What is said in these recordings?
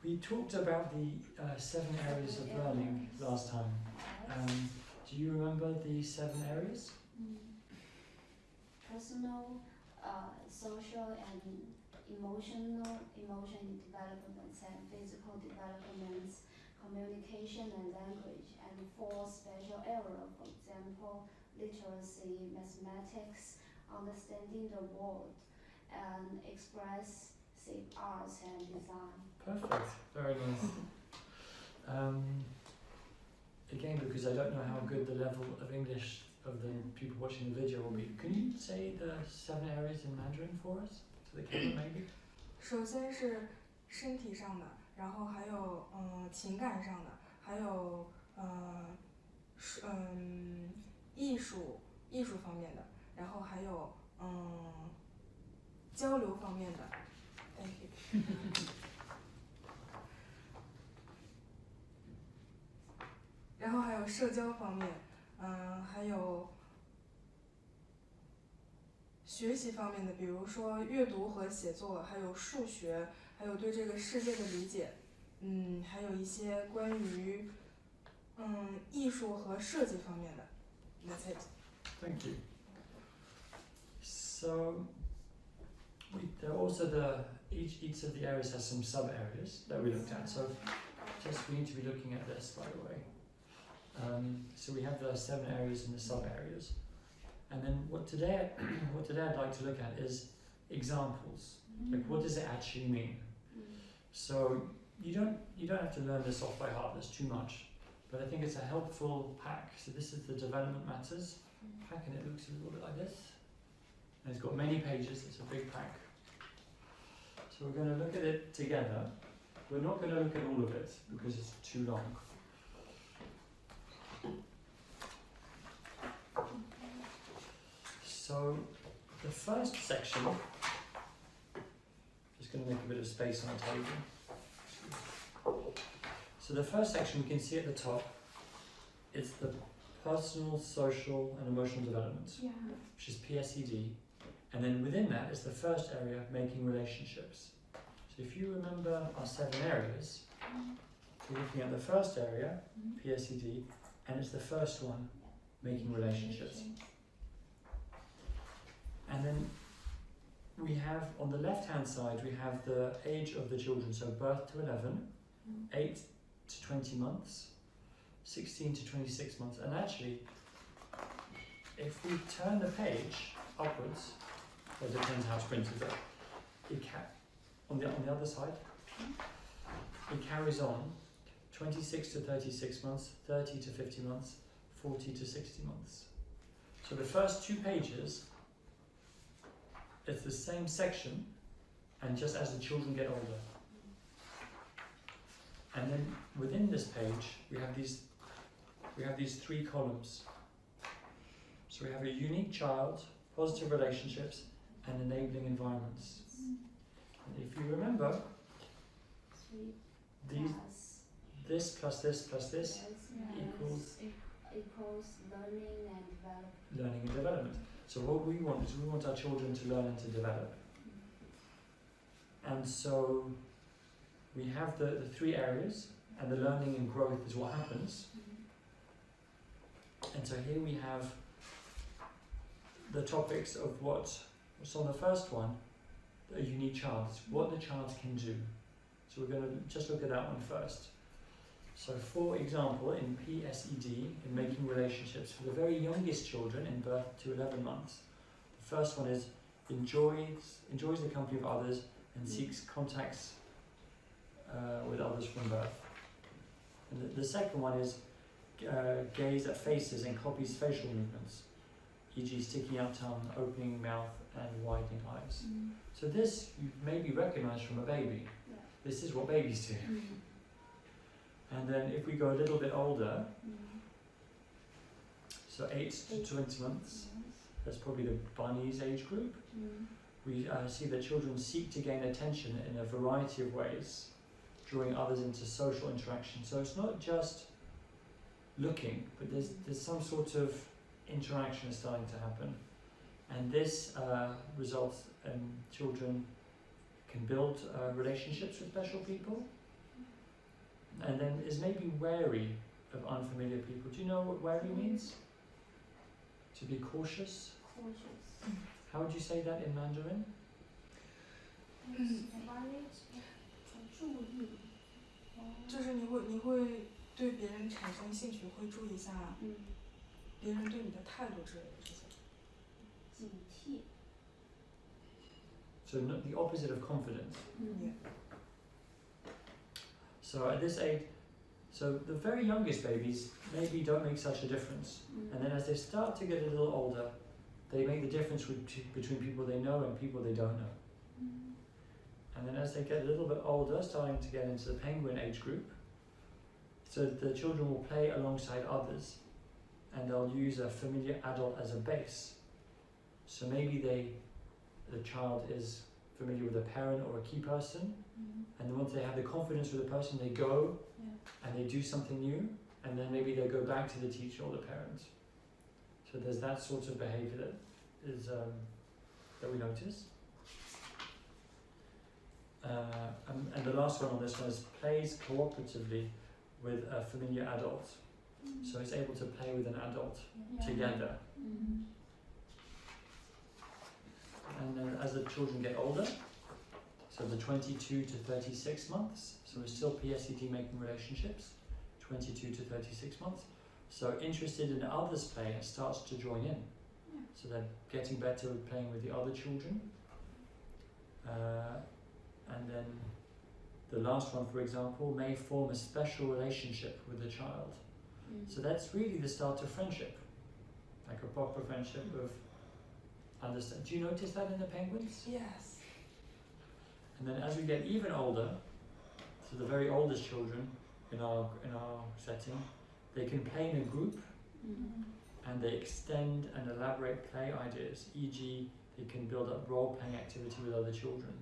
We talked about the 7 areas of learning last time. Do you remember the 7 areas? Personal, social and emotion development and physical development, communication and language, and 4 special areas, for example, literacy, mathematics, understanding the world, and expressive arts and design. Perfect, very nice. Again, because I don't know how good the level of English of the people watching the video will be, can you say the 7 areas in Mandarin for us? To the camera maybe? 首先是身体上的，然后还有情感上的，还有艺术方面的，然后还有交流方面的。Thank you. 然后还有社交方面，还有学习方面的，比如说阅读和写作，还有数学，还有对这个世界的理解，还有一些关于艺术和设计方面的。That's it. Thank you. So, there are also each of the areas has some sub areas that we looked at. So, we need to be looking at this, by the way. So we have the 7 areas and the sub areas, and then what today I'd like to look at is examples. Like, what does it actually mean? So you don't have to learn this off by heart. There's too much, but I think it's a helpful pack. So this is the development matters pack, and it looks a little bit like this. And it's got many pages. It's a big pack. So we're going to look at it together. We're not going to look at all of it because it's too long. So the first section, just going to make a bit of space on the table. So the first section we can see at the top, it's the personal, social and emotional development, which is PSED. And then within that is the first area, making relationships. So if you remember our 7 areas, we're looking at the first area, PSED, and it's the first one, making relationships. And then we have, on the left-hand side, we have the age of the children, so birth to 11, 8 to 20 months, 16 to 26 months. And actually, if we turn the page upwards, well, it depends how it's printed, but on the other side, it carries on 26 to 36 months, 30 to 50 months, 40 to 60 months. So the first 2 pages, it's the same section, and just as the children get older. And then within this page, we have these 3 columns. So we have a unique child, positive relationships, and enabling environments. And if you remember, this plus this plus this equals learning and development. So what we want is we want our children to learn and to develop. And so we have the 3 areas, and the learning and growth is what happens. And so here we have the topics of what's on the first one, a unique child. It's what the child can do. So we're going to just look at that one first. So for example, in PSED, in making relationships, for the very youngest children in birth to 11 months, the first one is enjoys the company of others and seeks contacts with others from birth. And the second one is gaze at faces and copies facial movements, e.g. sticking out tongue, opening mouth and widening eyes. So this you maybe recognise from a baby. This is what babies do. And then if we go a little bit older, so 8 to 20 months, that's probably the bunny's age group. We see that children seek to gain attention in a variety of ways, drawing others into social interaction. So it's not just looking, but there's some sort of interaction starting to happen. And this results in children can build relationships with special people, and then is maybe wary of unfamiliar people. Do you know what wary means? To be cautious. Cautious. How would you say that in Mandarin? 注意。就是你会对别人产生兴趣，会注意一下别人对你的态度之类的这些。警惕。So not the opposite of confidence. Yeah. So at this age, so the very youngest babies maybe don't make such a difference. And then as they start to get a little older, they make the difference between people they know and people they don't know. And then as they get a little bit older, starting to get into the penguin age group, so the children will play alongside others and they'll use a familiar adult as a base. So maybe the child is familiar with a parent or a key person, and then once they have the confidence with the person, they go and they do something new, and then maybe they go back to the teacher or the parent. So there's that sort of behavior that is that we notice. And the last one on this one is plays cooperatively with a familiar adult. So he's able to play with an adult together. And then as the children get older, so the 22 to 36 months, so we're still PSED making relationships, 22 to 36 months. So interested in others' play and starts to join in. So they're getting better with playing with the other children. And then the last one, for example, may form a special relationship with the child. So that's really the start of friendship, like a proper friendship of understand. Do you notice that in the penguins? Yes. And then as we get even older, so the very oldest children in our setting, they can play in a group and they extend and elaborate play ideas, e.g. they can build up role-playing activity with other children.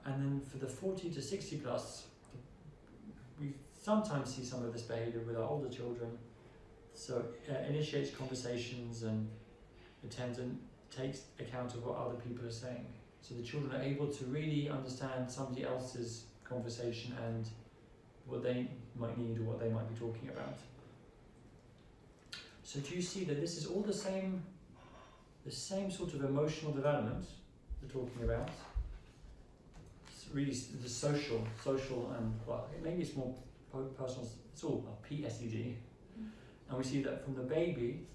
And then for the 40 to 60 plus, we sometimes see some of this behavior with our older children. So initiates conversations and attends and takes account of what other people are saying. So the children are able to really understand somebody else's conversation and what they might need or what they might be talking about. So do you see that this is all the same sort of emotional development we're talking about? It's really the social and, well, maybe it's more personal, it's all PSED. And we see that from the baby,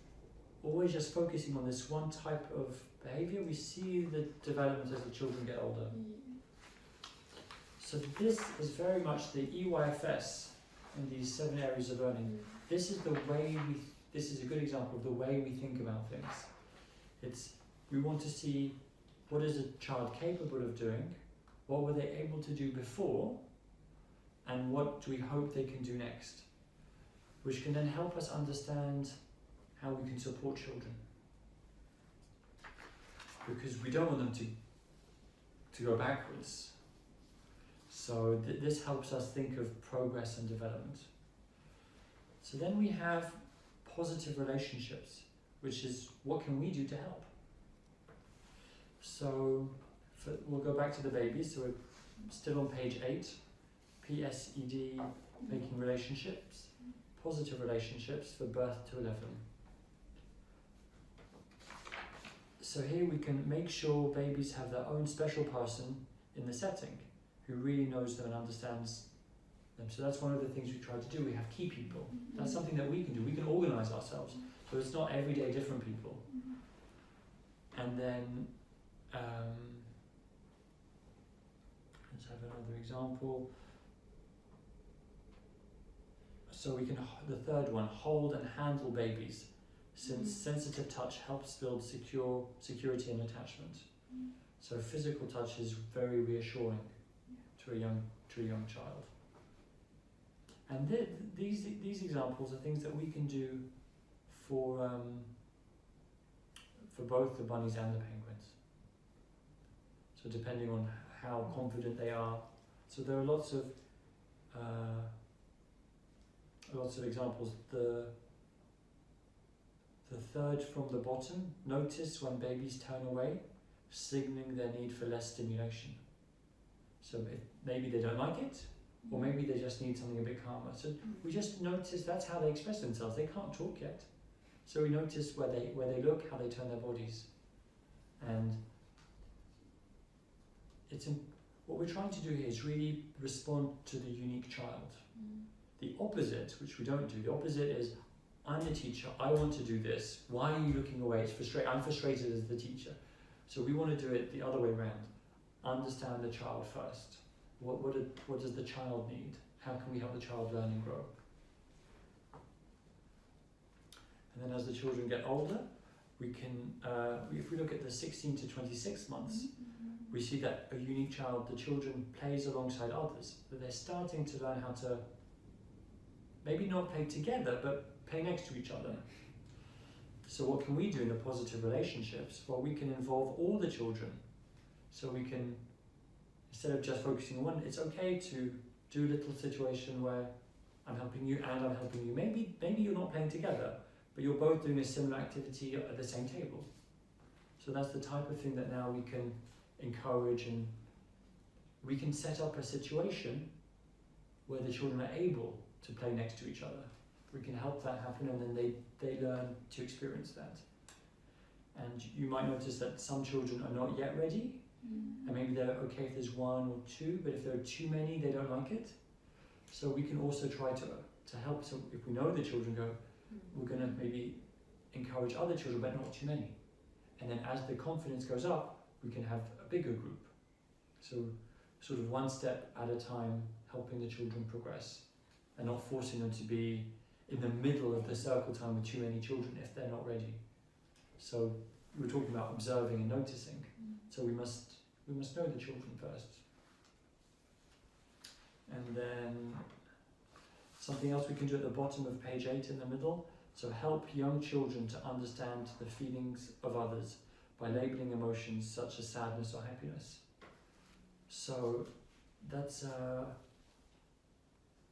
always just focusing on this one type of behavior, we see the development as the children get older. So this is very much the EYFS in these 7 areas of learning. This is the way this is a good example of the way we think about things. We want to see what is a child capable of doing, what were they able to do before, and what do we hope they can do next, which can then help us understand how we can support children. Because we don't want them to go backwards. So this helps us think of progress and development. So then we have positive relationships, which is what can we do to help? So we'll go back to the babies. So we're still on page 8, PSED, making relationships, positive relationships for birth to 11. So here we can make sure babies have their own special person in the setting who really knows them and understands them. So that's one of the things we try to do. We have key people. That's something that we can do. We can organise ourselves. So it's not everyday different people. And then, let's have another example. So we can, the third one, hold and handle babies, since sensitive touch helps build security and attachment. So physical touch is very reassuring to a young child. And these examples are things that we can do for both the bunnies and the penguins. So depending on how confident they are. So there are lots of examples. The third from the bottom, notice when babies turn away, signaling their need for less stimulation. So maybe they don't like it, or maybe they just need something a bit calmer. So we just notice that's how they express themselves. They can't talk yet. So we notice where they look, how they turn their bodies. And what we're trying to do here is really respond to the unique child. The opposite, which we don't do, the opposite is, I'm the teacher, I want to do this, why are you looking away? I'm frustrated as the teacher. So we want to do it the other way around. Understand the child first. What does the child need? How can we help the child learn and grow? And then as the children get older, we can, if we look at the 16 to 26 months, we see that a unique child, the children plays alongside others, that they're starting to learn how to maybe not play together, but play next to each other. So what can we do in the positive relationships? Well, we can involve all the children. So we can, instead of just focusing on one, it's okay to do a little situation where I'm helping you and I'm helping you. Maybe you're not playing together, but you're both doing a similar activity at the same table. So that's the type of thing that now we can encourage, and we can set up a situation where the children are able to play next to each other. We can help that happen, and then they learn to experience that. And you might notice that some children are not yet ready, and maybe they're okay if there's one or two, but if there are too many, they don't like it. So we can also try to help. So if we know the children go, we're going to maybe encourage other children, but not too many. And then as the confidence goes up, we can have a bigger group. So sort of one step at a time, helping the children progress and not forcing them to be in the middle of the circle time with too many children if they're not ready. So we were talking about observing and noticing. So we must know the children first. And then something else we can do at the bottom of page 8 in the middle. So help young children to understand the feelings of others by labeling emotions such as sadness or happiness. So that's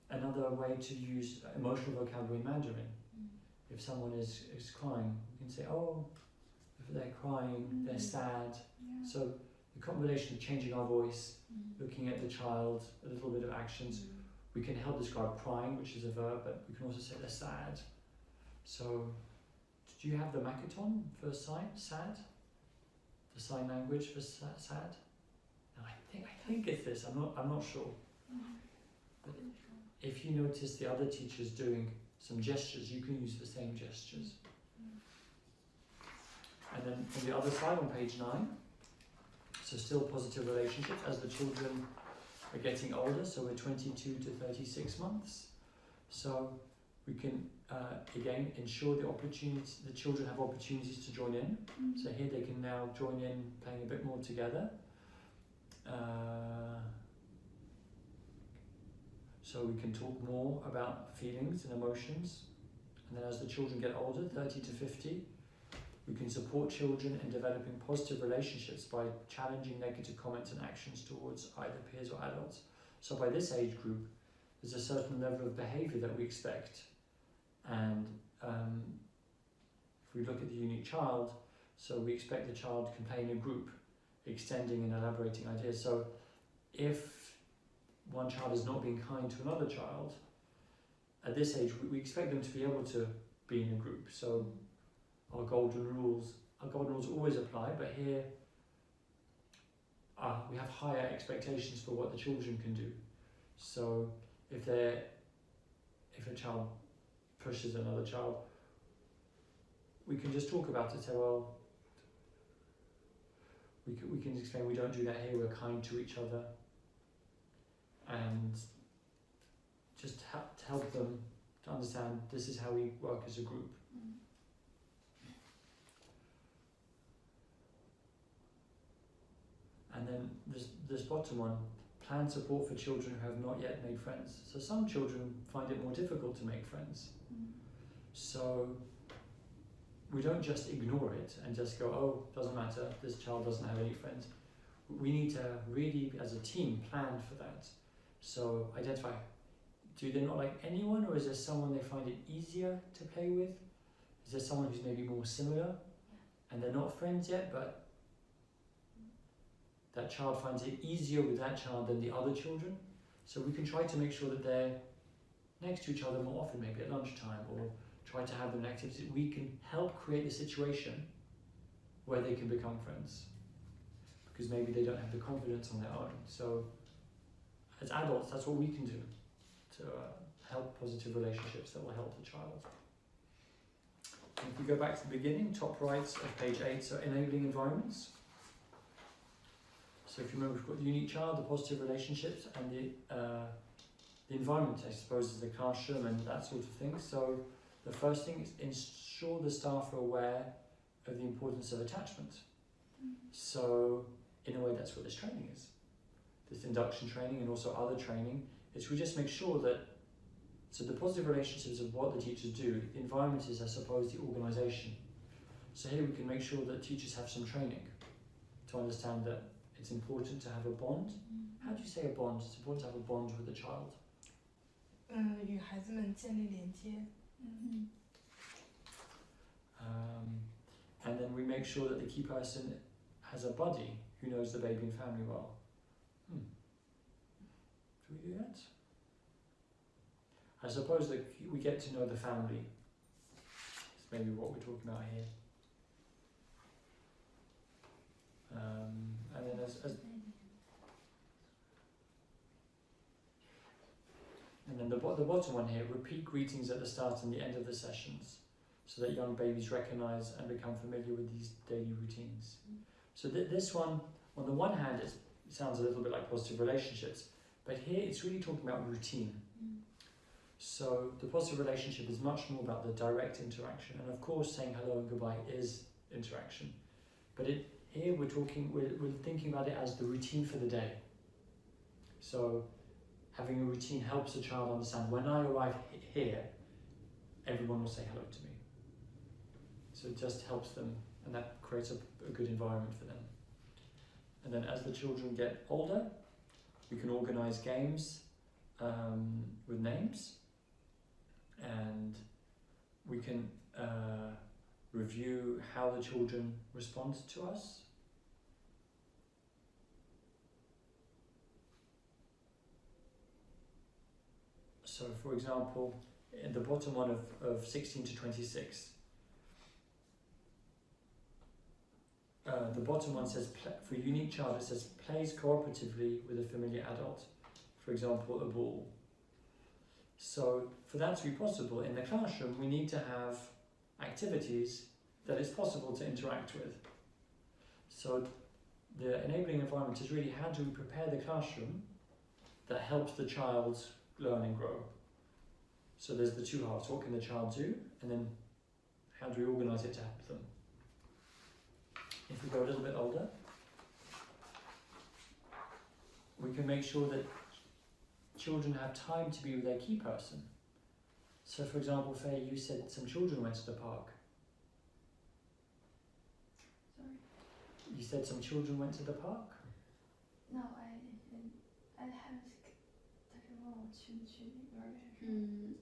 another way to use emotional vocabulary in Mandarin. If someone is crying, you can say, oh, if they're crying, they're sad. So the combination of changing our voice, looking at the child, a little bit of actions, we can help describe crying, which is a verb, but we can also say they're sad. So do you have the Makaton for sad? The sign language for sad? No, I think it's this. I'm not sure. But if you notice the other teachers doing some gestures, you can use the same gestures. And then on the other side, on page 9, so still positive relationships as the children are getting older. So we're 22 to 36 months. So we can again ensure the children have opportunities to join in. So here they can now join in playing a bit more together. So we can talk more about feelings and emotions. And then as the children get older, 30 to 50, we can support children in developing positive relationships by challenging negative comments and actions towards either peers or adults. So by this age group, there's a certain level of behaviour that we expect. And if we look at the unique child, so we expect the child can play in a group, extending and elaborating ideas. So if one child is not being kind to another child, at this age we expect them to be able to be in a group. So our golden rules always apply, but here we have higher expectations for what the children can do. So if a child pushes another child, we can just talk about it, say, well, we can explain we don't do that here, we're kind to each other, and just help them to understand this is how we work as a group. And then this bottom one, plan support for children who have not yet made friends. So some children find it more difficult to make friends. So we don't just ignore it and just go, oh, doesn't matter, this child doesn't have any friends. We need to really, as a team, plan for that. So identify, do they not like anyone, or is there someone they find it easier to play with? Is there someone who's maybe more similar and they're not friends yet, but that child finds it easier with that child than the other children. So we can try to make sure that they're next to each other more often, maybe at lunchtime, or try to have them in activities. We can help create a situation where they can become friends, because maybe they don't have the confidence on their own. So as adults, that's what we can do to help positive relationships that will help the child. And if we go back to the beginning, top right of page 8, so enabling environments. So if you remember, we've got the unique child, the positive relationships, and the environment, I suppose, is the classroom and that sort of thing. So the first thing is ensure the staff are aware of the importance of attachment. So in a way, that's what this training is. This induction training and also other training, is we just make sure that, so the positive relationships of what the teachers do, the environment is, I suppose, the organisation. So here we can make sure that teachers have some training to understand that it's important to have a bond. How do you say a bond? It's important to have a bond with the child. 与孩子们建立连接。And then we make sure that the key person has a buddy who knows the baby and family well. Do we do that? I suppose that we get to know the family. It's maybe what we're talking about here. And then and then the bottom one here, repeat greetings at the start and the end of the sessions, so that young babies recognise and become familiar with these daily routines. So this one, on the one hand, it sounds a little bit like positive relationships, but here it's really talking about routine. So the positive relationship is much more about the direct interaction, and of course saying hello and goodbye is interaction. But here we're thinking about it as the routine for the day. So having a routine helps the child understand, when I arrive here, everyone will say hello to me. So it just helps them, and that creates a good environment for them. And then as the children get older, we can organise games with names, and we can review how the children respond to us. So for example, in the bottom one of 16 to 26, the bottom one says, for a unique child, it says, plays cooperatively with a familiar adult, for example, a ball. So for that to be possible in the classroom, we need to have activities that it's possible to interact with. So the enabling environment is really, how do we prepare the classroom that helps the child learn and grow? So there's the two halves, what can the child do, and then how do we organise it to help them? If we go a little bit older, we can make sure that children have time to be with their key person. So for example, Faye, you said some children went to the park. Sorry. You said some children went to the park? No, I have 他是问我去幼儿园。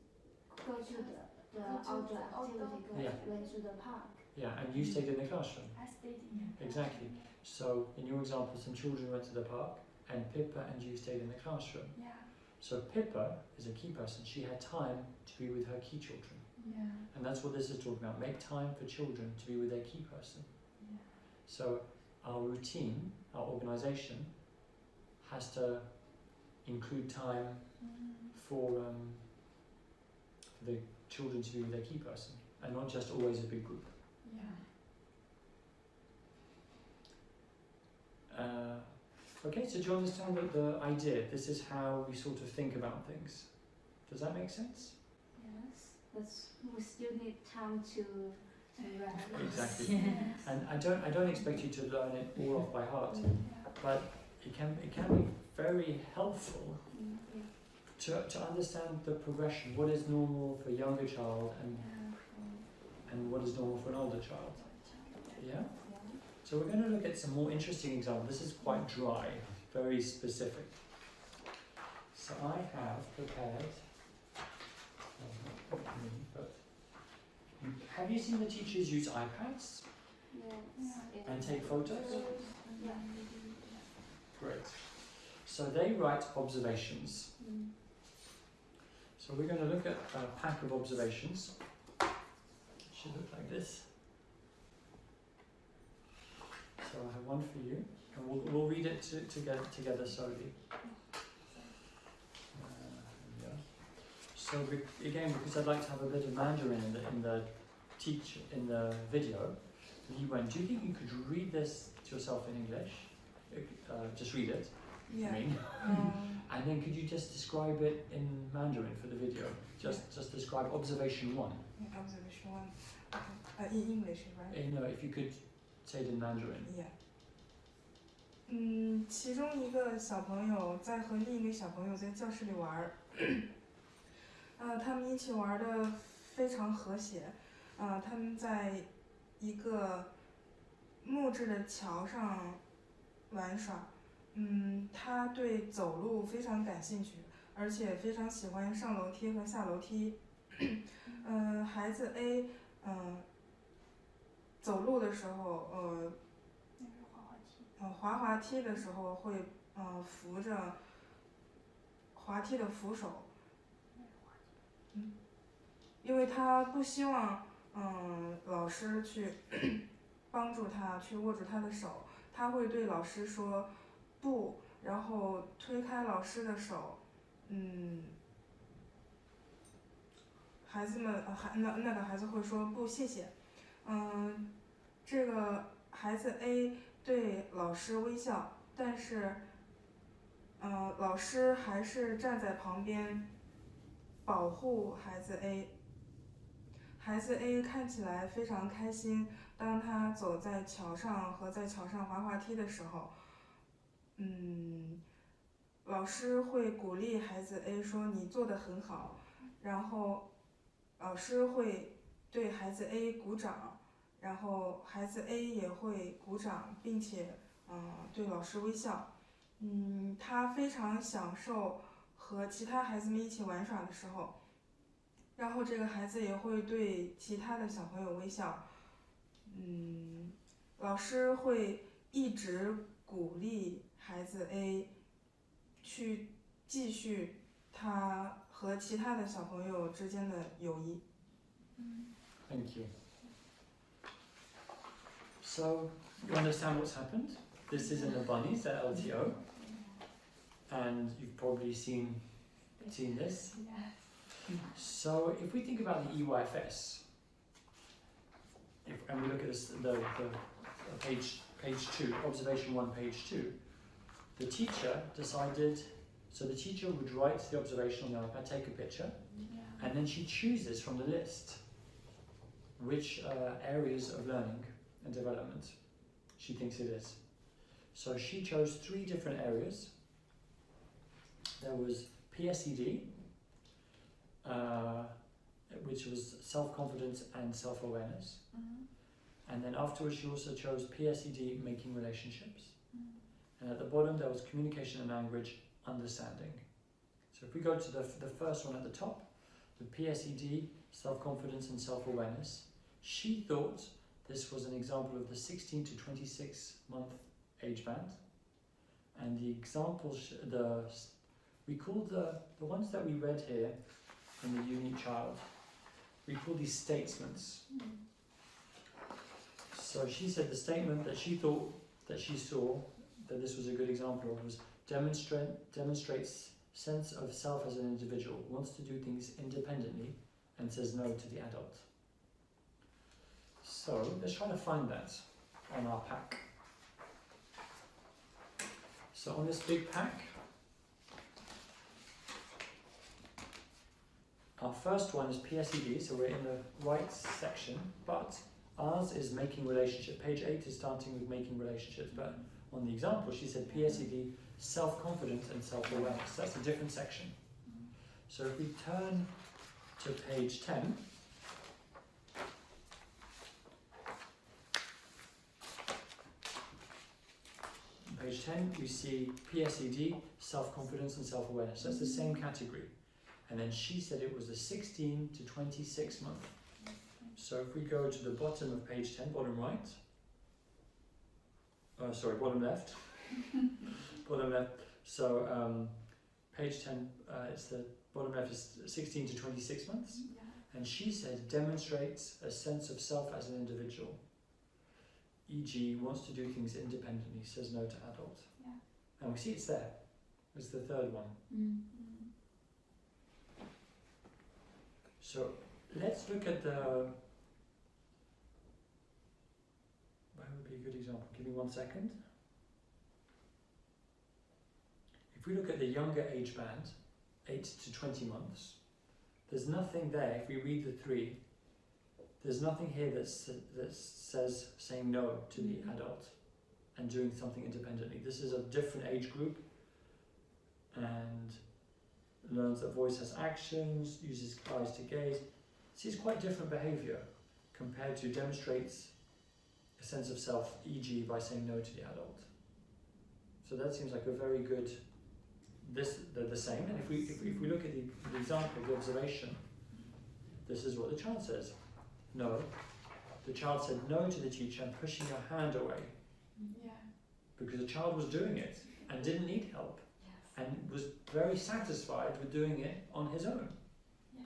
Go to the outdoor activity, went to the park. Yeah, and you stayed in the classroom. I stayed in the Exactly. So in your example, some children went to the park, and Pippa and you stayed in the classroom. Yeah. So Pippa is a key person. She had time to be with her key children. Yeah. And that's what this is talking about. Make time for children to be with their key person. Yeah. So our routine, our organisation, has to include time for the children to be with their key person, and not just always a big group. Yeah. Okay, so do you understand the idea? This is how we sort of think about things. Does that make sense? Yes, but we still need time to learn. Exactly. Yes. And I don't expect you to learn it all off by heart, Yeah. but it can be very helpful to understand the progression. What is normal for a younger child, and what is normal for an older child. Yeah? So we're going to look at some more interesting examples. This is quite dry, very specific. So I have prepared, have you seen the teachers use iPads Yes. and take photos? Yeah. So they write observations. So we're going to look at a pack of observations. It should look like this. So I have one for you, and we'll read it together slowly. Yeah. So again, because I'd like to have a bit of Mandarin in the video, Li Wen, do you think you could read this to yourself in English? Just read it. Yeah. I mean. And then could you just describe it in Mandarin for the video? Just describe observation 1. Observation 1. Okay. In English, right? No, if you could say it in Mandarin. Yeah. 其中一个小朋友在和另一个小朋友在教室里玩儿，他们一起玩的非常和谐，他们在一个木质的桥上玩耍，他对走路非常感兴趣，而且非常喜欢上楼梯和下楼梯。孩子 A，走路的时候，滑滑梯的时候会扶着滑梯的扶手，因为他不希望老师去帮助他去握住他的手，他会对老师说不，然后推开老师的手，孩子们那个孩子会说不谢谢，这个孩子 A 对老师微笑，但是老师还是站在旁边保护孩子 A。孩子 A 看起来非常开心，当他走在桥上和在桥上滑滑梯的时候，老师会鼓励孩子 A 说你做得很好，然后老师会对孩子 A 鼓掌，然后孩子 A 也会鼓掌，并且对老师微笑。他非常享受和其他孩子们一起玩耍的时候，然后这个孩子也会对其他的小朋友微笑。老师会一直鼓励孩子 A 去继续他和其他的小朋友之间的友谊。Thank you. So, you understand what's happened? This is in the bunnies at LTO, and you've probably seen this. So, if we think about the EYFS, and we look at this, the page 2, observation 1, page 2, the teacher decided, so the teacher would write the observation on the iPad, take a picture, and then she chooses from the list which areas of learning and development she thinks it is. So she chose 3 different areas. There was PSED, which was self-confidence and self-awareness. And then afterwards she also chose PSED, making relationships. And at the bottom there was communication and language, understanding. So if we go to the first one at the top, the PSED, self-confidence and self-awareness, she thought this was an example of the 16 to 26 month age band. And the examples, we call the ones that we read here in the unique child, we call these statements. So she said the statement that she thought, that she saw, that this was a good example of, was demonstrates sense of self as an individual, wants to do things independently, and says no to the adult. So let's try to find that on our pack. So on this big pack, our first one is PSED, so we're in the right section, but ours is making relationship. Page 8 is starting with making relationships, but on the example she said PSED, self-confidence and self-awareness. That's a different section. So if we turn to page 10, page 10 we see PSED, self-confidence and self-awareness. That's the same category. And then she said it was the 16 to 26 month. So if we go to the bottom of page 10, bottom right, bottom left, bottom left, So page 10, it's the bottom left is 16 to 26 months. Yeah. And she says demonstrates a sense of self as an individual. E.g. wants to do things independently, says no to adult. Yeah. And we see it's there. It's the third one. Mm. So let's look at the. Where would be a good example? Give me 1 second. If we look at the younger age band, 8 to 20 months, there's nothing there. If we read the three, there's nothing here that says saying no to the adult and doing something independently. This is a different age group and learns that voice has actions, uses eyes to gaze. See, it's quite different behaviour compared to demonstrates a sense of self, e.g. by saying no to the adult. So that seems like a very good, they're the same. And if we look at the example, the observation, this is what the child says. No. The child said no to the teacher and pushing her hand away Yeah. because the child was doing it and didn't need help Yes. and was very satisfied with doing it on his own. Yeah.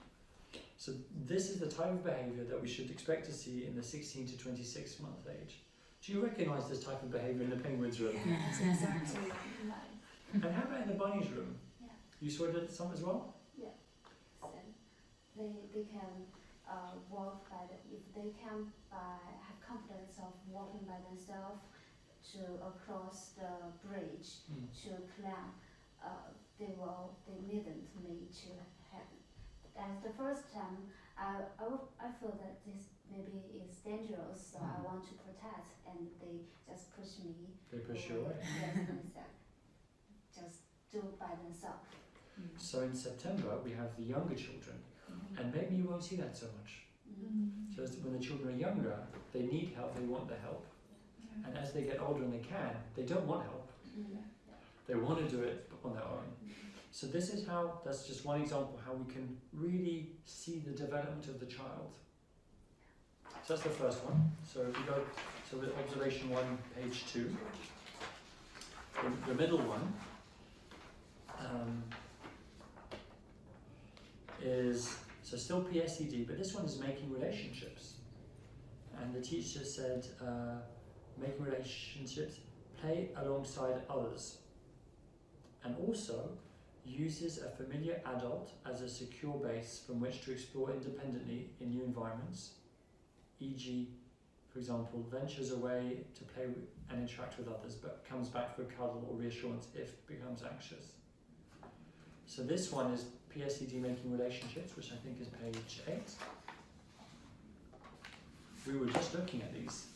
So this is the type of behaviour that we should expect to see in the 16 to 26 month age. Do you recognise this type of behaviour in the penguin's room? Yes, exactly. Nice. And how about in the bunny's room? Yeah. You saw it at some as well? So they can walk by if they can have confidence of walking by themselves to across the bridge to climb. They needn't me to help. And the first time I feel that this maybe is dangerous, so I want to protect, and they just push me. They push you away. Yes, themselves. Just do by themselves. So in September we have the younger children, and maybe you won't see that so much. So when the children are younger, they need help, they want the help. And as they get older and they can, they don't want help. They want to do it on their own. So this is how, that's just one example how we can really see the development of the child. So that's the first one. So if we go to the observation 1, page 2, the middle one is, so still PSED, but this one is making relationships. And the teacher said, making relationships, play alongside others. And also uses a familiar adult as a secure base from which to explore independently in new environments. E.g., for example, ventures away to play and interact with others, but comes back for a cuddle or reassurance if becomes anxious. So this one is PSED making relationships, which I think is page 8. We were just looking at these.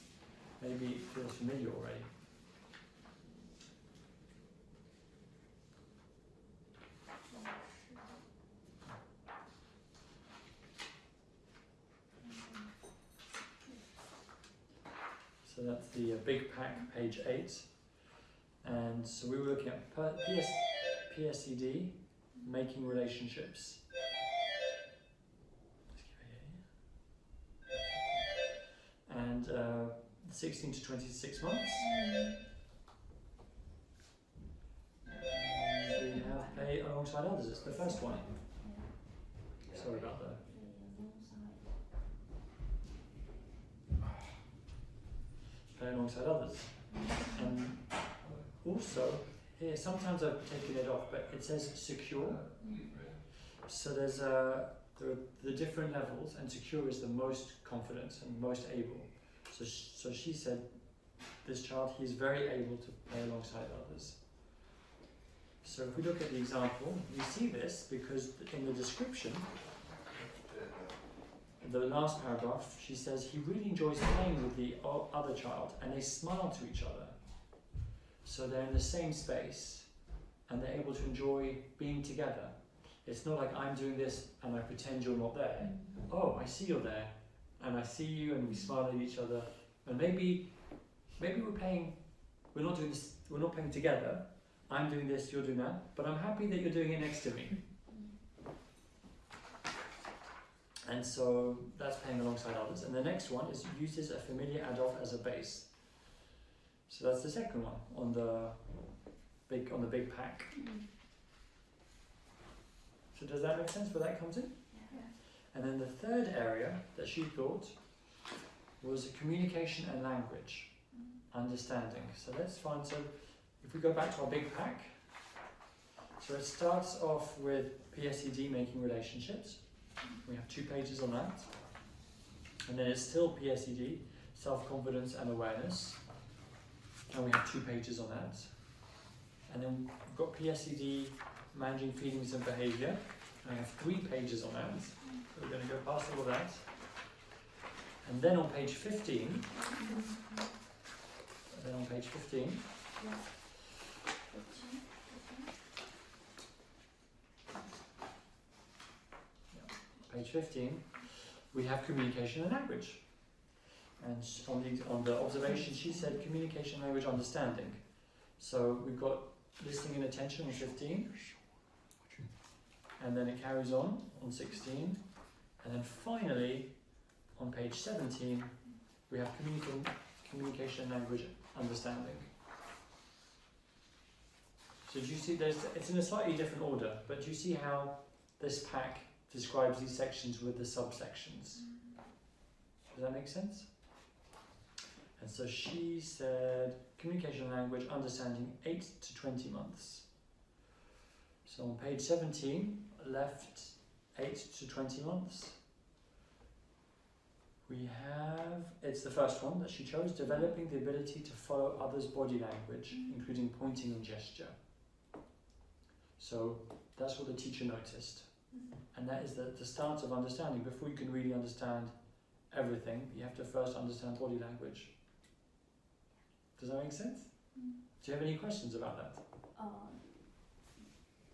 Maybe it feels familiar already. So that's the big pack, page 8. And so we were looking at PSED, making relationships. And 16 to 26 months. We have play alongside others, it's the first one. Sorry about that. Play alongside others. And also, here, sometimes I've taken it off, but it says secure. So there's there are the different levels, and secure is the most confident and most able. So she said, this child, he's very able to play alongside others. So if we look at the example, we see this because in the description, the last paragraph, she says he really enjoys playing with the other child, and they smile to each other. So they're in the same space, and they're able to enjoy being together. It's not like I'm doing this and I pretend you're not there. Oh, I see you're there, and I see you, and we smile at each other. And maybe we're not doing this, we're not playing together. I'm doing this, you're doing that, but I'm happy that you're doing it next to me. And so that's playing alongside others. And the next one is uses a familiar adult as a base. So that's the second one on the on the big pack. Mm. So does that make sense where that comes in? Yeah. And then the third area that she thought was communication and language, understanding. So let's find, so if we go back to our big pack, so it starts off with PSED, making relationships. We have 2 pages on that. And then it's still PSED, self-confidence and awareness. And we have 2 pages on that. And then we've got PSED, managing feelings and behaviour. And I have 3 pages on that. So we're going to go past all of that. And then on page 15, page 15, we have communication and language. And on the observation, she said communication, language, understanding. So we've got listening and attention on 15, and then it carries on 16, and then finally on page 17 we have communication, language, understanding. So do you see it's in a slightly different order, but do you see how this pack describes these sections with the subsections? Does that make sense? And so she said communication, language, understanding 8 to 20 months. So on page 17, left 8 to 20 months. We have, it's the first one that she chose, developing the ability to follow others' body language, including pointing and gesture. So that's what the teacher noticed. And that is the start of understanding. Before you can really understand everything, you have to first understand body language. Does that make sense? Do you have any questions about that?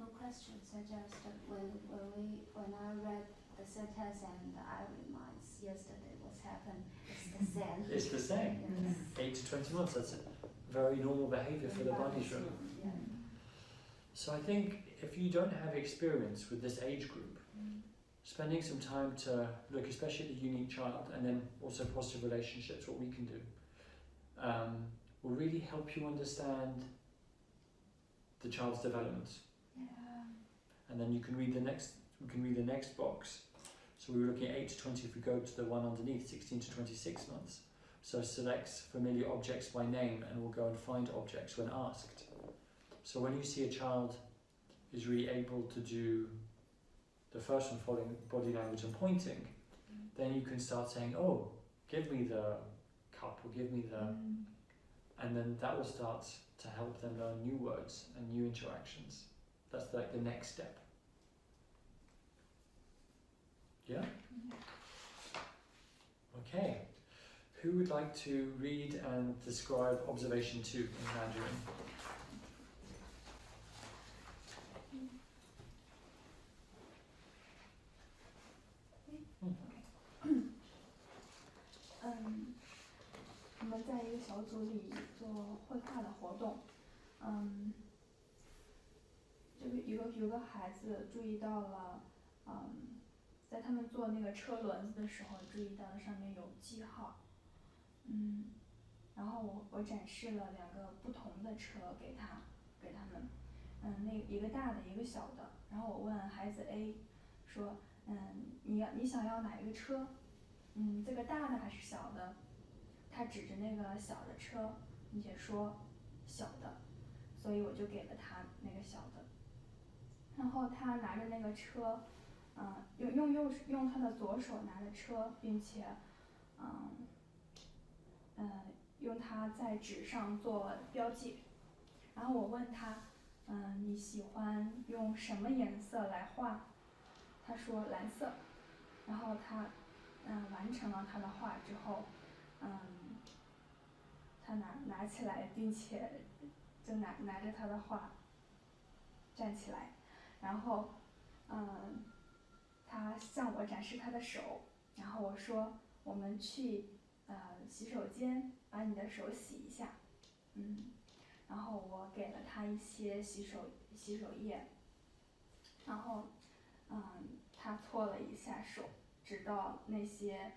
No questions. I just when I read the sentence and I realized yesterday what's happened. It's the same. It's the same. Yes. 8 to 20 months. That's a very normal behaviour for the bunny's room. Yeah. So I think if you don't have experience with this age group, spending some time to look, especially at the unique child, and then also positive relationships, what we can do, will really help you understand the child's development. Yeah. And then you can read the next box. So we were looking at 8 to 20. If we go to the one underneath, 16 to 26 months. So selects familiar objects by name, and we'll go and find objects when asked. So when you see a child is really able to do the first one, following body language and pointing, then you can start saying, oh, give me the cup, or give me the... And then that will start to help them learn new words and new interactions. That's like the next step. Yeah? Okay. Who would like to read and describe observation 2 in Mandarin?我们在一个小组里做绘画的活动，这个有个孩子注意到了，在他们做那个车轮子的时候，注意到了上面有记号，然后我展示了2个不同的车给他们，那一个大的，一个小的，然后我问孩子 A 说，你想要哪一个车？这个大的还是小的？他指着那个小的车，并且说小的，所以我就给了他那个小的。然后他拿着那个车，用他的左手拿着车，并且，用它在纸上做标记。然后我问他，你喜欢用什么颜色来画？他说蓝色。然后他，完成了他的画之后，他拿起来，并且就拿着他的画站起来，然后他向我展示他的手，然后我说我们去洗手间把你的手洗一下，然后我给了他一些洗手液，然后他搓了一下手，直到那些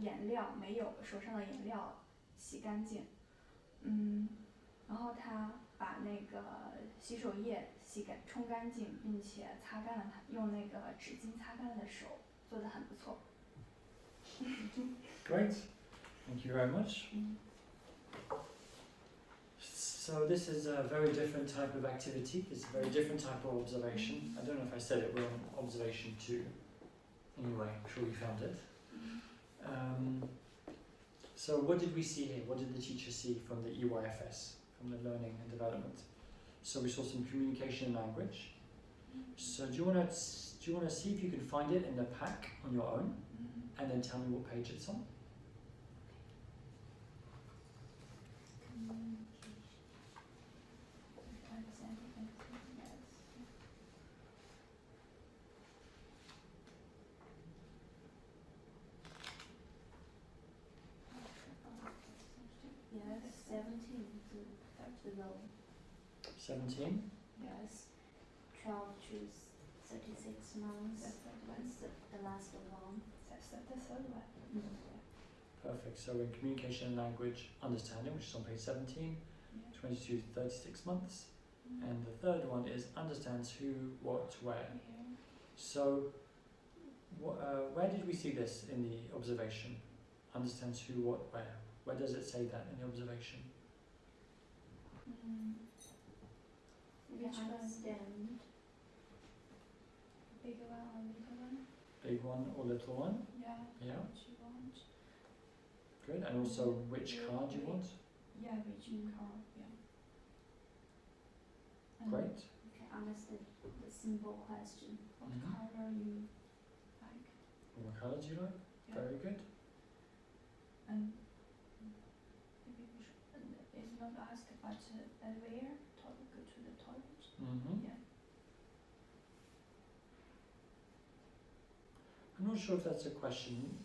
颜料没有手上的颜料洗干净，然后他把那个洗手液冲干净，并且擦干了它，用那个纸巾擦干了的手，做得很不错。Great, thank you very much. So this is a very different type of activity. It's a very different type of observation. I don't know if I said it, we're on observation 2. Anyway, I'm sure you found it. So what did we see here? What did the teacher see from the EYFS, from the learning and development? So we saw some communication and language. So do you want to see if you can find it in the pack on your own, and then tell me what page it's on? Yes, 17 below. 17. Yes. 12 to 36 months. That's the last one. That's the third one. Perfect. So in communication and language understanding, which is on page 17, 22 to 36 months. And the third one is understands who, what, where. So where did we see this in the observation? Understands who, what, where. Where does it say that in the observation? Which understand. Big one or little one? Big one or little one? Yeah. Yeah. Which you want? Good. And also which card you want? Yeah, which card? Yeah. Great. You can understand the simple question. What color you like? What colour do you like? Yeah. Very good. And maybe we should, it's not asked, but at where? Go to the toilet. Yeah. I'm not sure if that's a question.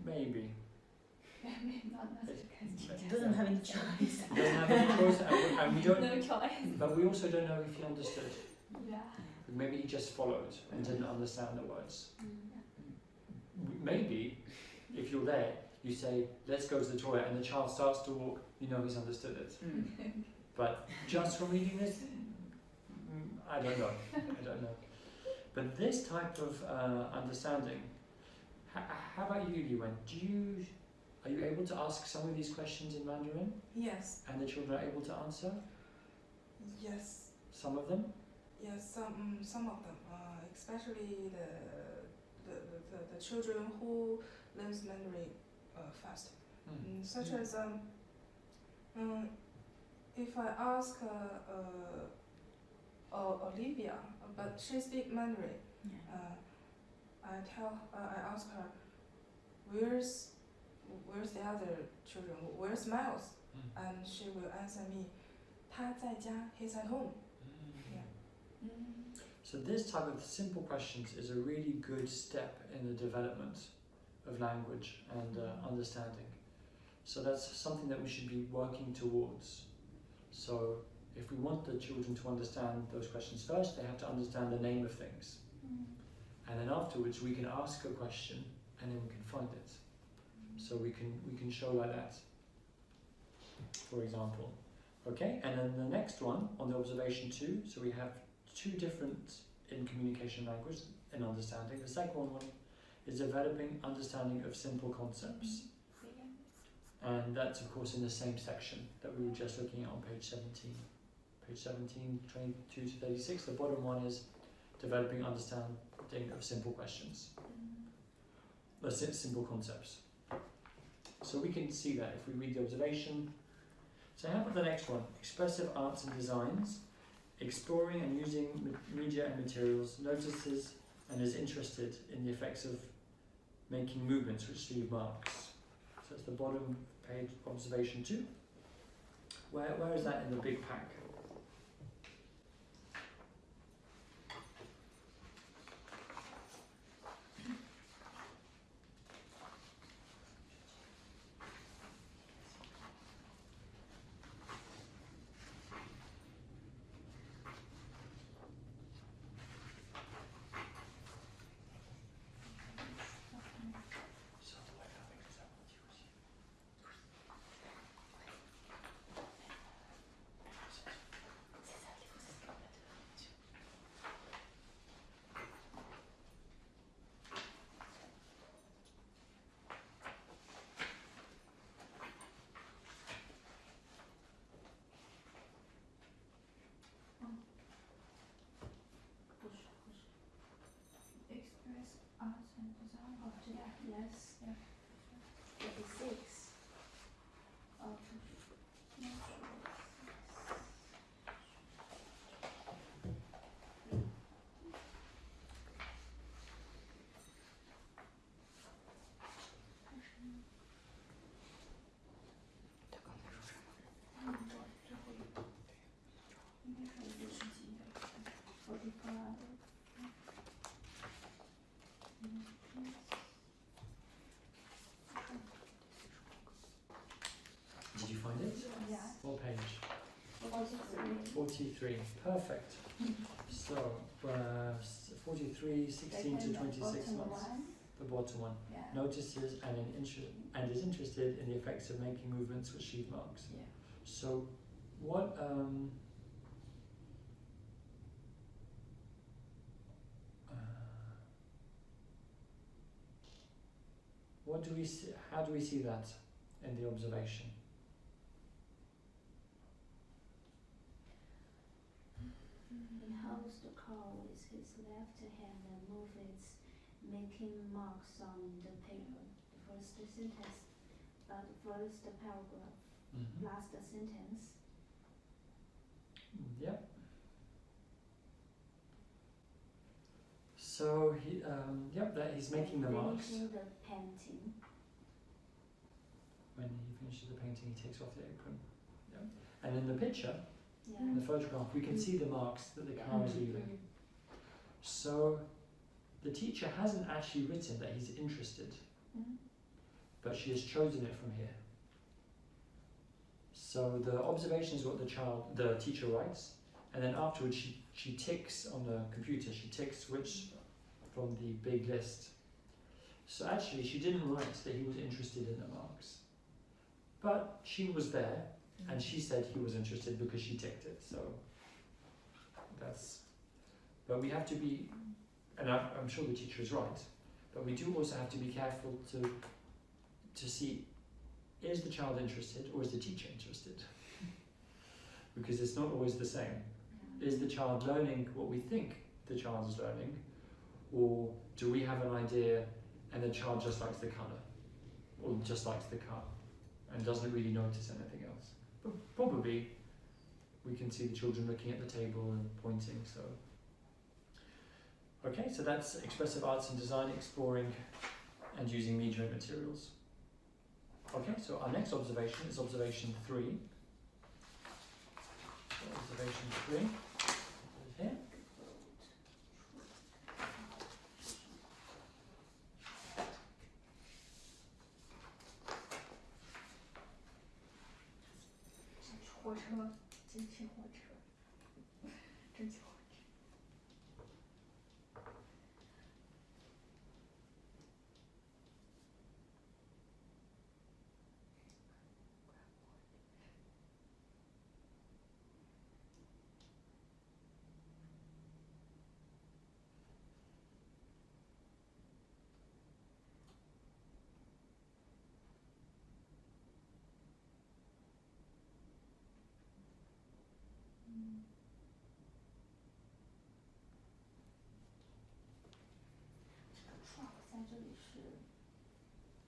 Maybe. Maybe not as a question. It doesn't have any choice. He doesn't have any choice, and we don't. No choice. But we also don't know if he understood. Yeah. Maybe he just followed and didn't understand the words. Maybe, if you're there, you say, let's go to the toilet, and the child starts to walk, you know he's understood it. But just from reading this, I don't know. I don't know. But this type of understanding, how about you, Yuan? Are you able to ask some of these questions in Mandarin? Yes. And the children are able to answer? Yes. Some of them? Yes, some of them, especially the children who learns Mandarin fast, such as if I ask Olivia, but she speaks Mandarin, I ask her, where's the other children? Where's Miles? And she will answer me, 他在家, he's at home. So this type of simple questions is a really good step in the development of language and understanding. So that's something that we should be working towards. So if we want the children to understand those questions first, they have to understand the name of things. And then afterwards we can ask a question and then we can find it. So we can show like that, for example. Okay, and then the next one on the observation 2, so we have 2 different in communication language and understanding. The second one is developing understanding of simple concepts. And that's of course in the same section that we were just looking at on page 17. Page 17, 22 to 36. The bottom one is developing understanding of simple questions. Simple concepts. So we can see that if we read the observation. So how about the next one? Expressive arts and designs. Exploring and using media and materials, notices and is interested in the effects of making movements which leave marks. So it's the bottom page, observation 2. Where is that in the big pack? 43. Perfect. So, 43, 16 to 26 months. The bottom one. Yeah. Notices and is interested in the effects of making movements with sheath marks. Yeah. So, what what do we see? How do we see that in the observation? He holds the car with his left hand and moves it, making marks on the paper. The first sentence, first paragraph, Mm-hmm. last sentence. Yep. So that he's making the marks. Finishing the painting. When he finishes the painting, he takes off the apron. Yep. And in the picture, Yeah. in the photograph, we can see the marks that the car is leaving. So the teacher hasn't actually written that he's interested, but she has chosen it from here. So the observation is what the teacher writes, and then afterwards she ticks on the computer, she ticks which from the big list. So actually she didn't write that he was interested in the marks, but she was there and she said he was interested because she ticked it. So but we have to be, and I'm sure the teacher is right, but we do also have to be careful to see, is the child interested or is the teacher interested? Because it's not always the same. Is the child learning what we think the child is learning, or do we have an idea and the child just likes the colour or just likes the car and doesn't really notice anything else? But probably we can see the children looking at the table and pointing. So okay, so that's expressive arts and design, exploring and using media and materials. Okay, so our next observation is observation 3. So observation 3 is here.火车，机器火车，蒸汽火车。truck 在这里是，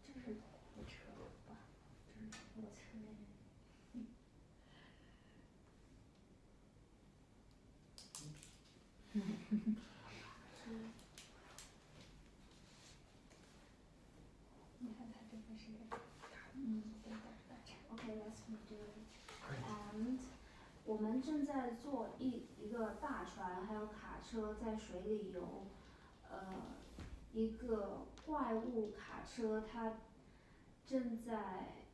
这是火车吧？这是火车嘞。你看它这个是Okay, let's do it. And 我们正在坐一个大船，还有卡车在水里游。一个怪物卡车，它正在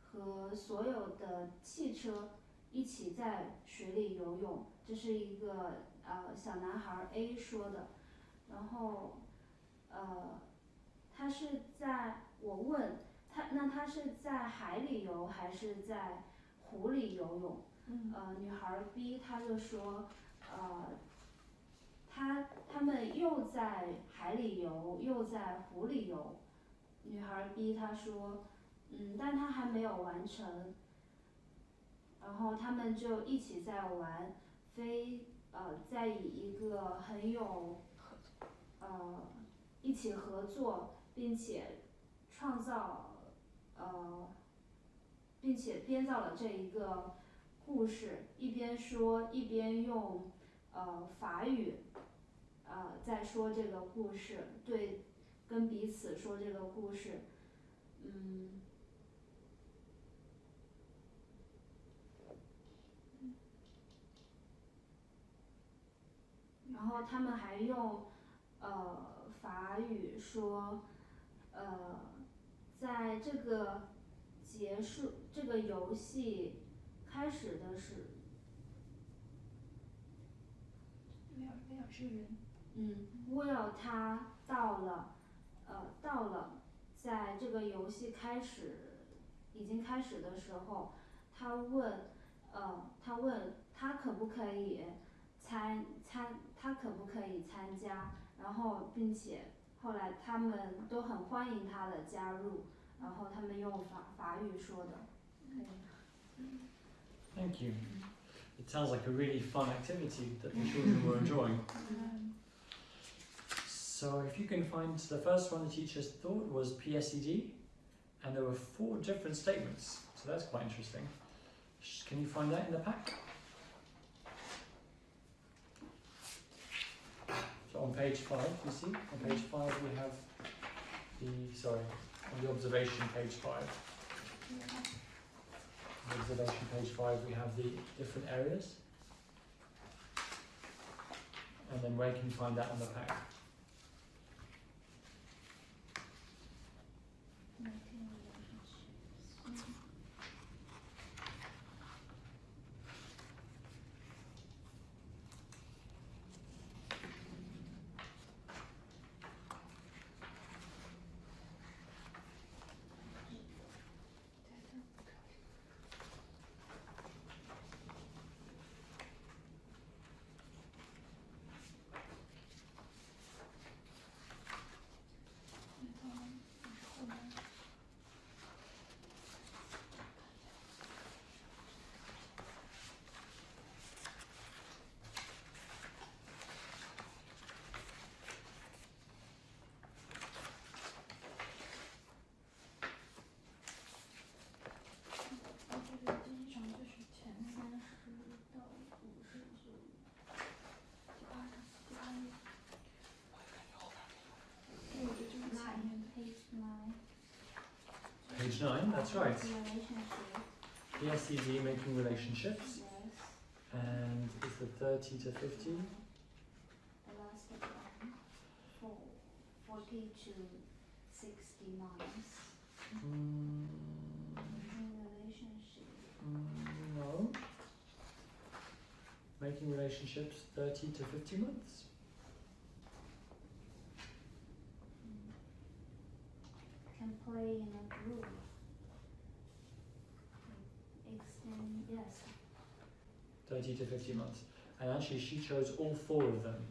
和所有的汽车一起在水里游泳。这是一个小男孩 A 说的。然后他是在我问他是在海里游还是在湖里游泳？女孩 B 她就说，他们又在海里游，又在湖里游。女孩 B 她说，但她还没有完成。然后他们就一起在玩，在以一个很有一起合作，并且创造并且编造了这一个故事，一边说一边用法语在说这个故事，跟彼此说这个故事。然后他们还用法语说，在这个这个游戏开始的威尔是个人。威尔他到了，在这个游戏已经开始的时候，他问他可不可以参加，然后并且后来他们都很欢迎他的加入，然后他们用法语说的，可以。Thank you. It sounds like a really fun activity that the children were enjoying. So if you can find the first one the teachers thought was PSED, and there were 4 different statements, so that's quite interesting. Can you find that in the pack? So on page 5, you see, on page 5 we have on the observation page 5. On the observation page 5 we have the different areas. And then where can you find that on the pack? Page 9, that's right. PSED, making relationships. Yes. And it's the 30 to 50. The last one, 40 to 60 months. Making relationship. No. Making relationships 30 to 50 months. Can play in a group. Extend, yes. 30 to 50 months. And actually she chose all 4 of them.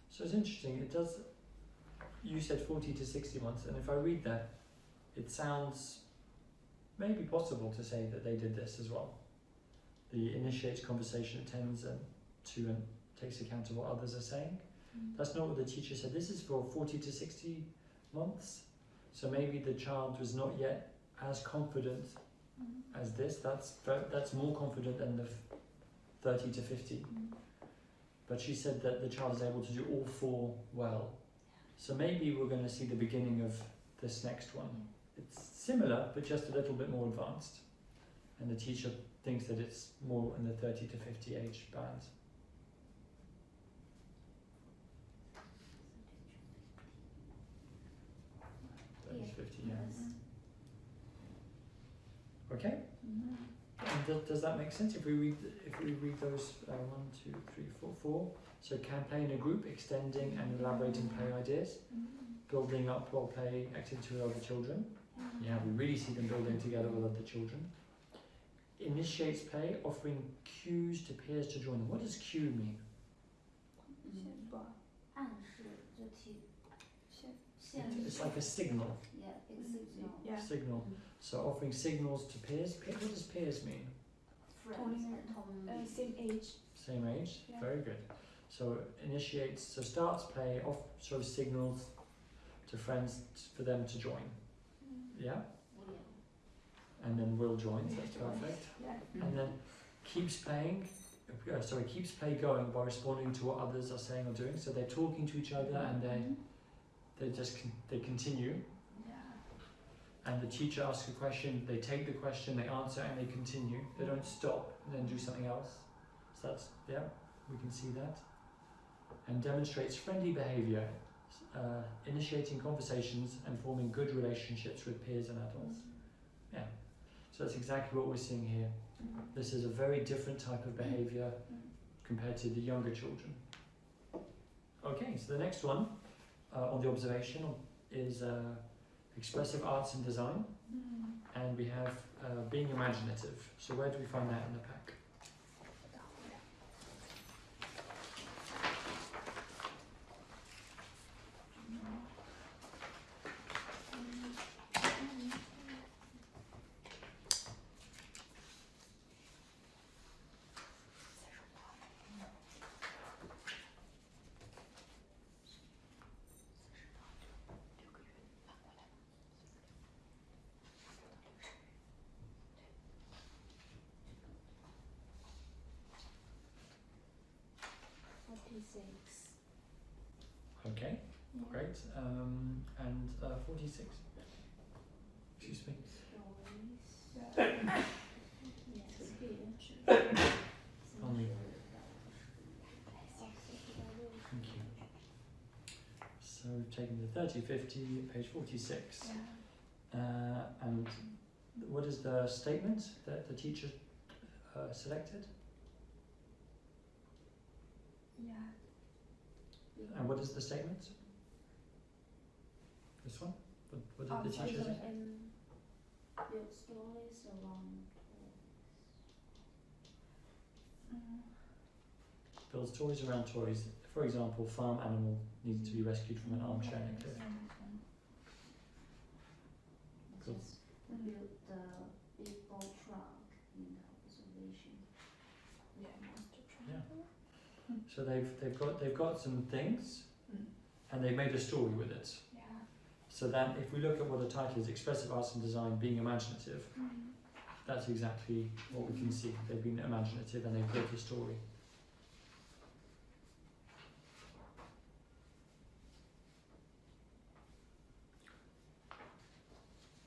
So it's interesting, it does, you said 40 to 60 months, and if I read that, it sounds maybe possible to say that they did this as well. The initiates conversation, attends to and takes account of what others are saying. That's not what the teacher said. This is for 40 to 60 months. So maybe the child was not yet as confident as this. That's more confident than the 30 to 50. But she said that the child is able to do all 4 well. So maybe we're going to see the beginning of this next one. It's similar, but just a little bit more advanced. And the teacher thinks that it's more in the 30 to 50 age band. Yeah. 50, yeah. Yes. Okay? And does that make sense? If we read those 1, 2, 3, 4, 4. So can play in a group, extending and elaborating play ideas, building up role play activity with other children. Yeah, we really see them building together with other children. Initiates play, offering cues to peers to join them. What does cue mean? 暗示就提现 It's like a signal. Yeah, it's signal. Yeah. Signal. So offering signals to peers. What does peers mean? Friends, same age. Same age. Yeah. Very good. So initiates. So starts play. Shows signals to friends for them to join. Yeah. And then will joins. That's perfect. Yeah. And then keeps playing. Keeps play going by responding to what others are saying or doing. So they're talking to each other and they continue. And the teacher asks a question, they take the question, they answer, and they continue. They don't stop and then do something else. So that's, yeah, we can see that. and demonstrates friendly behavior, initiating conversations and forming good relationships with peers and adults. Yeah, so that's exactly what we're seeing here. This is a very different type of behavior compared to the younger children. Okay, so the next one on the observation is expressive arts and design, and we have being imaginative. So where do we find that in the pack? Okay, great. And 46. Excuse me. Only. Thank you. So we've taken the 30, 50, page 46. And what is the statement that the teacher selected? And what is the statement? This one? What did the teacher say? Build stories around Build stories around toys. For example, farm animal needs to be rescued from an armchair in a cliff. Cool. just build the big bowl truck in the observation. So they've got some things, and they've made a story with it. So that if we look at what the title is, expressive arts and design, being imaginative, that's exactly what we can see. They've been imaginative and they've built a story.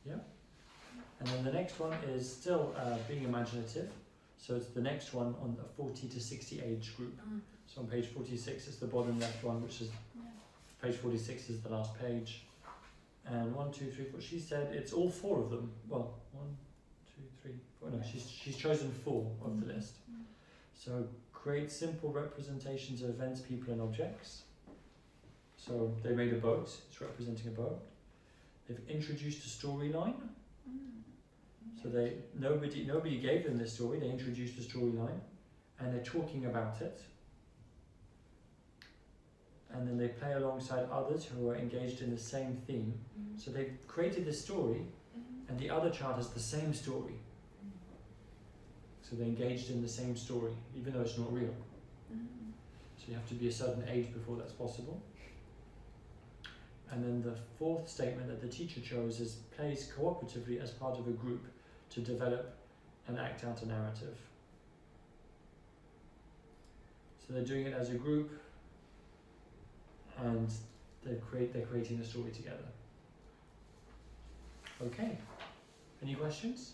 Yeah. And then the next one is still being imaginative. So it's the next one on the 40 to 60 age group. So on page 46 is the bottom left one, which is page 46 is the last page. And 1, 2, 3, 4. She said it's all 4 of them. Well, 1, 2, 3, 4. No, she's chosen 4 of the list. So create simple representations of events, people, and objects. So they made a boat. It's representing a boat. They've introduced a storyline. So nobody gave them this story. They introduced a storyline, and they're talking about it. And then they play alongside others who are engaged in the same theme. So they've created this story, and the other child has the same story. So they're engaged in the same story, even though it's not real. So you have to be a certain age before that's possible. And then the 4th statement that the teacher chose is plays cooperatively as part of a group to develop and act out a narrative. So they're doing it as a group, and they're creating a story together. Okay, any questions?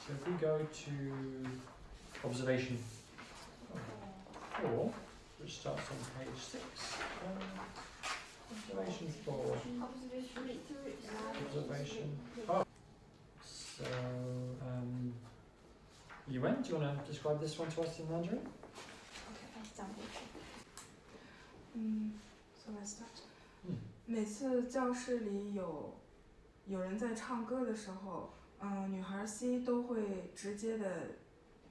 So if we go to observation 4, which starts on page 6. Observation 4. Observation. Oh. So, Yuan, do you want to describe this one to us in Mandarin? So let's start. 每次教室里有人在唱歌的时候，女孩 C 都会直接的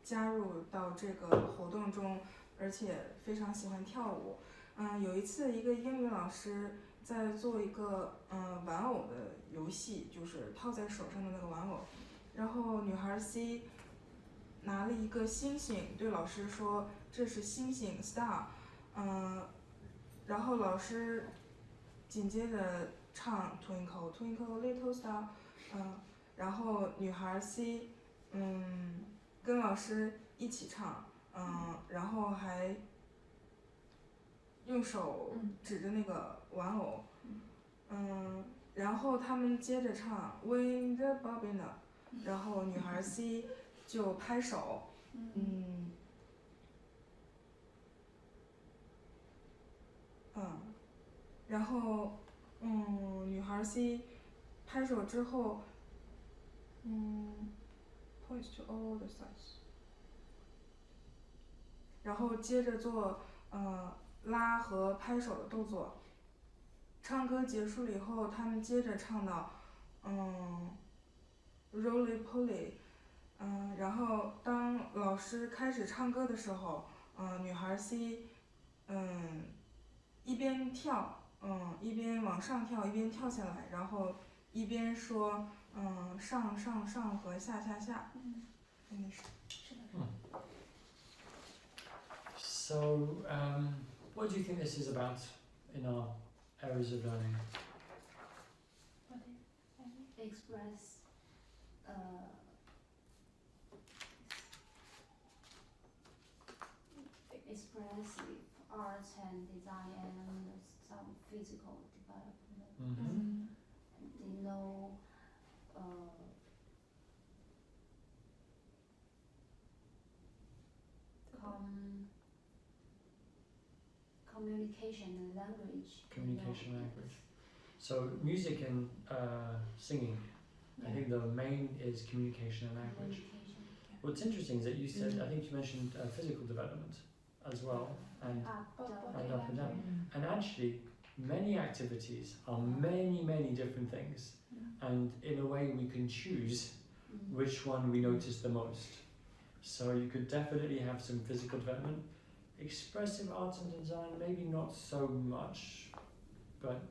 加入到这个活动中，而且非常喜欢跳舞。有一次，一个英语老师在做一个玩偶的游戏，就是套在手上的那个玩偶，然后女孩 C 拿了一个星星，对老师说这是星星 star，然后老师紧接着唱 Twinkle Twinkle Little Star，然后女孩 C，跟老师一起唱，然后还用手指着那个玩偶，然后他们接着唱 Wind the Bobbin， 然后女孩 C 就拍手，然后女孩 C 拍手之后，points to all the sides， 然后接着做拉和拍手的动作。唱歌结束了以后，他们接着唱到roly poly， 然后当老师开始唱歌的时候，女孩 C 一边跳，一边往上跳，一边跳下来，然后一边说上上上和下下下。那是。是的。So, what do you think this is about in our areas of learning? What is Express expressive arts and design and some physical development. Mm-hmm. They know communication and language. Communication language. So music and singing. I think the main is communication and language. Communication. What's interesting is that you said, I think you mentioned physical development as well, and up and down. And actually, many activities are many different things, and in a way we can choose which one we notice the most. So you could definitely have some physical development. Expressive arts and design, maybe not so much, but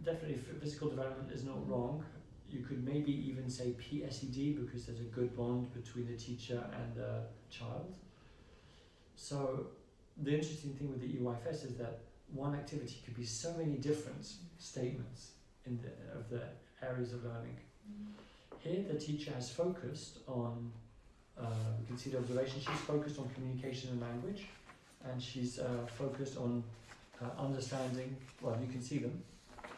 definitely physical development is not wrong. You could maybe even say PSED because there's a good bond between the teacher and the child. So the interesting thing with the EYFS is that one activity could be so many different statements of the areas of learning. Here the teacher has focused on, we can see the observation, she's focused on communication and language, and she's focused on understanding, well you can see them,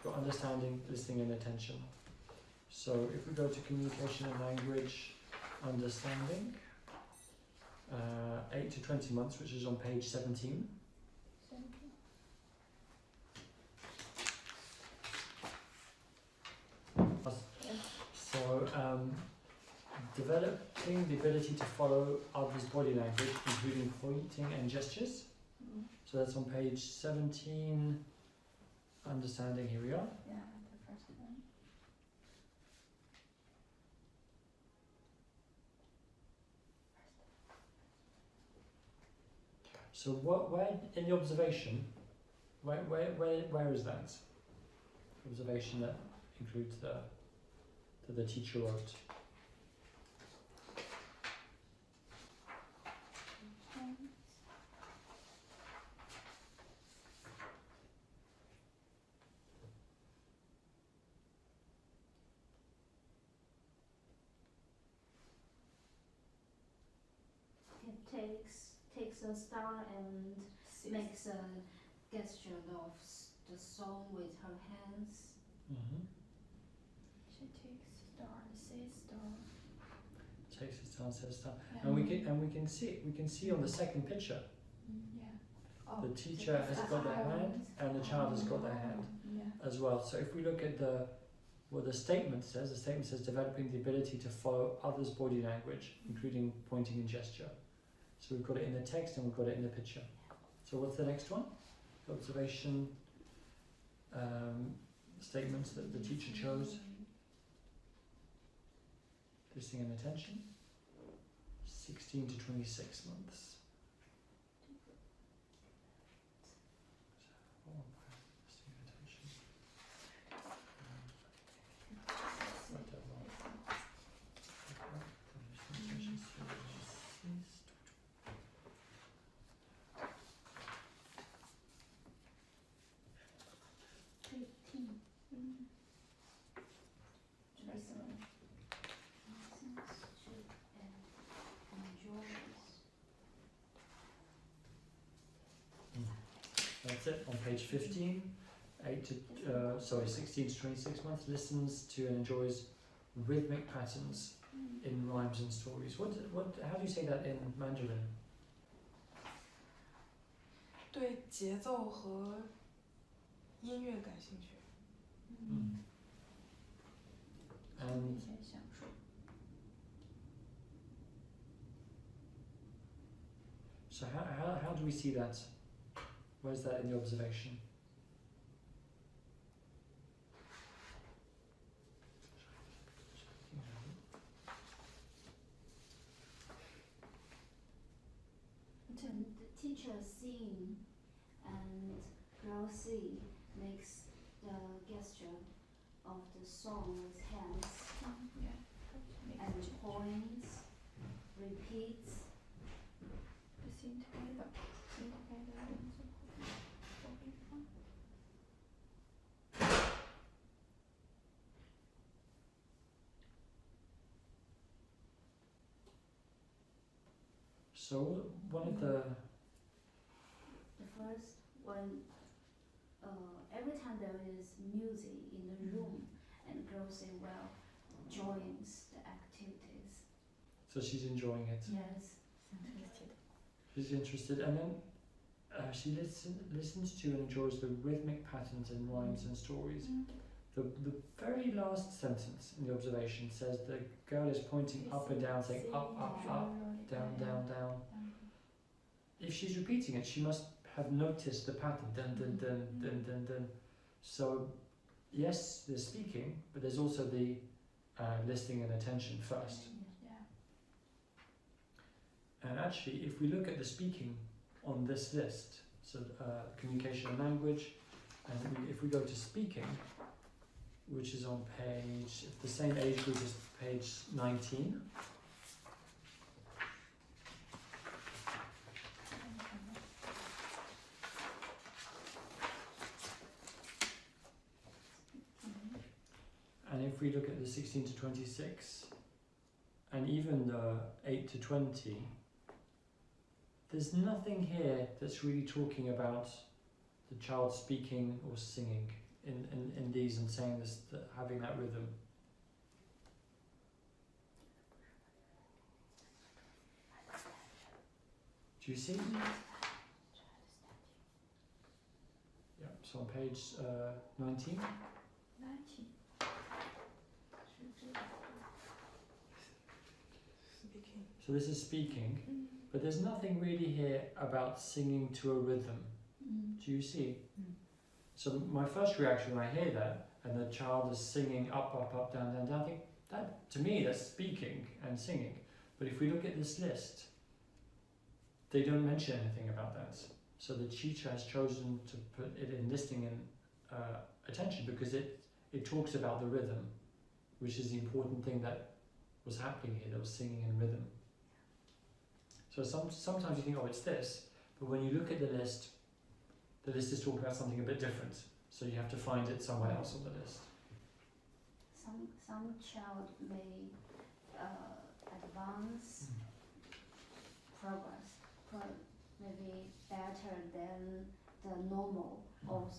got understanding, listening and attention. So if we go to communication and language, understanding, 8 to 20 months, which is on page 17. So developing the ability to follow others' body language, including pointing and gestures. So that's on page 17, understanding, here we are. Yeah, the first one. So where in the observation, where is that? Observation that includes that the teacher wrote. It takes a star and makes a gesture of the song with her hands. Mm-hmm. She takes star, says star. Takes a star, says star. Yeah. And we can see on the second picture, Oh, the teacher has got their hand and the child has got their hand as well. So if we look at what the statement says developing the ability to follow others' body language, including pointing and gesture. So we've got it in the text and we've got it in the picture. So what's the next one? Observation statements that the teacher chose. Listening and attention. 16 to 26 months. That's it, on page 15, 16 to 26 months, listens to and enjoys rhythmic patterns in rhymes and stories. How do you say that in Mandarin? 对节奏和音乐感兴趣。And 一些享受。 so how do we see that? Where's that in the observation? When the teacher sing and girl sing makes the gesture of the song with hands Yeah. and points, repeats. Sing together. Sing together. So one of the The first when every time there is music in the room and girls say well joins the activities. so she's enjoying it. Yes. She's interested, and then she listens to and enjoys the rhythmic patterns and rhymes and stories. The very last sentence in the observation says the girl is pointing up and down, saying up, up, up, down, down, down. If she's repeating it, she must have noticed the pattern, dun, dun, dun, dun, dun, dun. So, yes, there's speaking, but there's also the listening and attention first. And actually, if we look at the speaking on this list, so communication and language, and if we go to speaking, which is on page, the same age group as page 19. And if we look at the 16 to 26, and even the 8 to 20, there's nothing here that's really talking about the child speaking or singing in these and saying this, having that rhythm. Do you see? Yeah, so on page 19. 19. Speaking. So this is speaking, but there's nothing really here about singing to a rhythm. Do you see? So my first reaction when I hear that, and the child is singing up, up, up, down, down, down, I think that, to me, that's speaking and singing. But if we look at this list, they don't mention anything about that. So the teacher has chosen to put it in listening and attention because it talks about the rhythm, which is the important thing that was happening here. There was singing and rhythm. So sometimes you think, oh, it's this, but when you look at the list is talking about something a bit different. So you have to find it somewhere else on the list. Some child may advance progress, maybe better than the normal or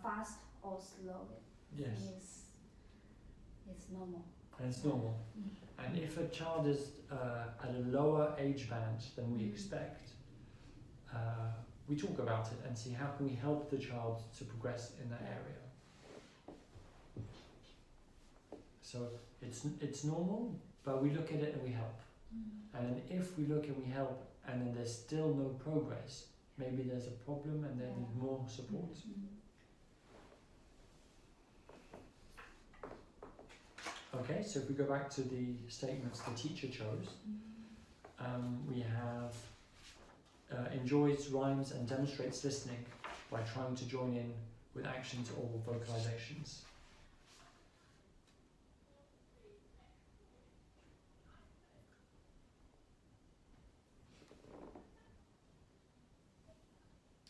fast or slow. Yes. It's normal. And it's normal. And if a child is at a lower age band than we expect, we talk about it and see how can we help the child to progress in that area. So it's normal, but we look at it and we help. And then if we look and we help and then there's still no progress, maybe there's a problem and they need more support. Okay, so if we go back to the statements the teacher chose, we have enjoys rhymes and demonstrates listening by trying to join in with actions or vocalizations.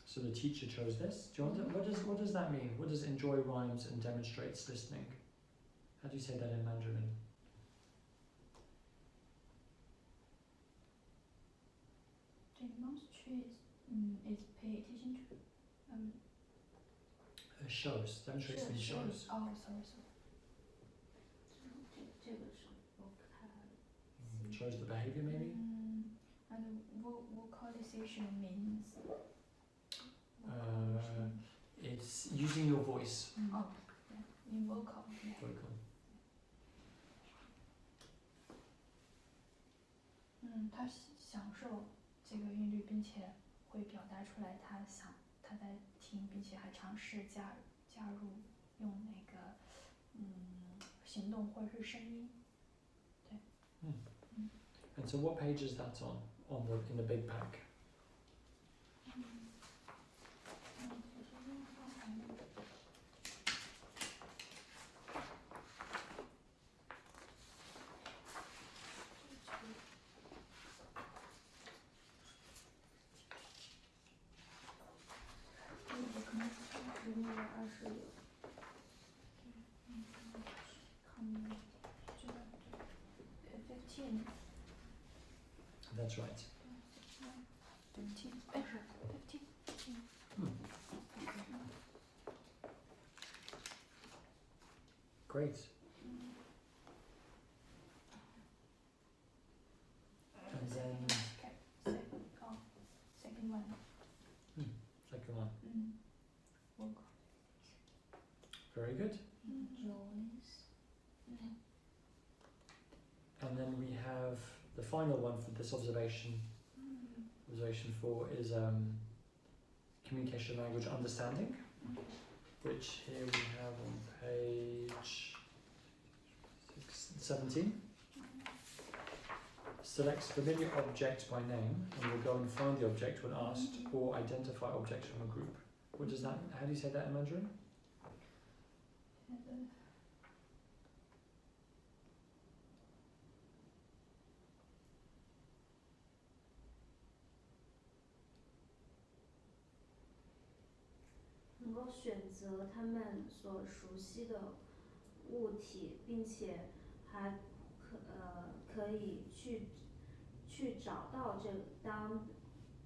So the teacher chose this. Do you want to, what does that mean? What does enjoy rhymes and demonstrates listening? How do you say that in Mandarin? Is pay attention to. Shows. Demonstrates means shows. Oh, sorry. 这个是我不太 Shows the behavior maybe? And vocalization means. It's using your voice. Oh, yeah, in vocal. Yeah. Vocal. 他享受这个韵律，并且会表达出来他在听，并且还尝试加入用那个行动或者是声音。对。And so what page is that on in the big pack? That's right. 15. Great. And then Second one. second one. Vocal. Very good. Joyce. And then we have the final one for this observation. Observation 4 is communication language understanding, which here we have on page 17. Selects familiar object by name and will go and find the object when asked or identify objects from a group. What does that, how do you say that in Mandarin? And, 能够选择他们所熟悉的物体，并且还可以去找到这个，当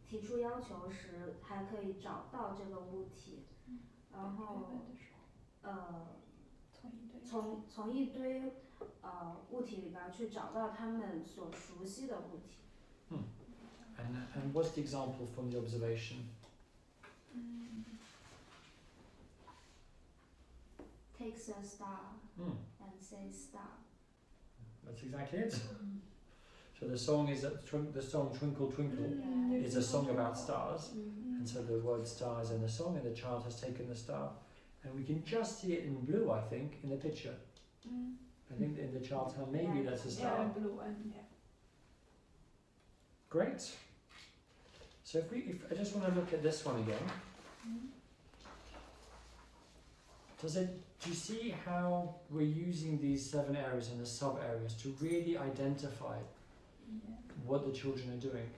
提出要求时，还可以找到这个物体，然后从一堆物体里边去找到他们所熟悉的物体。And what's the example from the observation? Takes a star and says star. That's exactly it. So the song is the song Twinkle Twinkle is a song about stars, and so the word star is in the song, and the child has taken the star, and we can just see it in blue, I think, in the picture. I think in the child's hand, maybe that's a star. Yeah, blue one, yeah. Great. So if I just want to look at this one again. Do you see how we're using these 7 areas and the sub areas to really identify what the children are doing?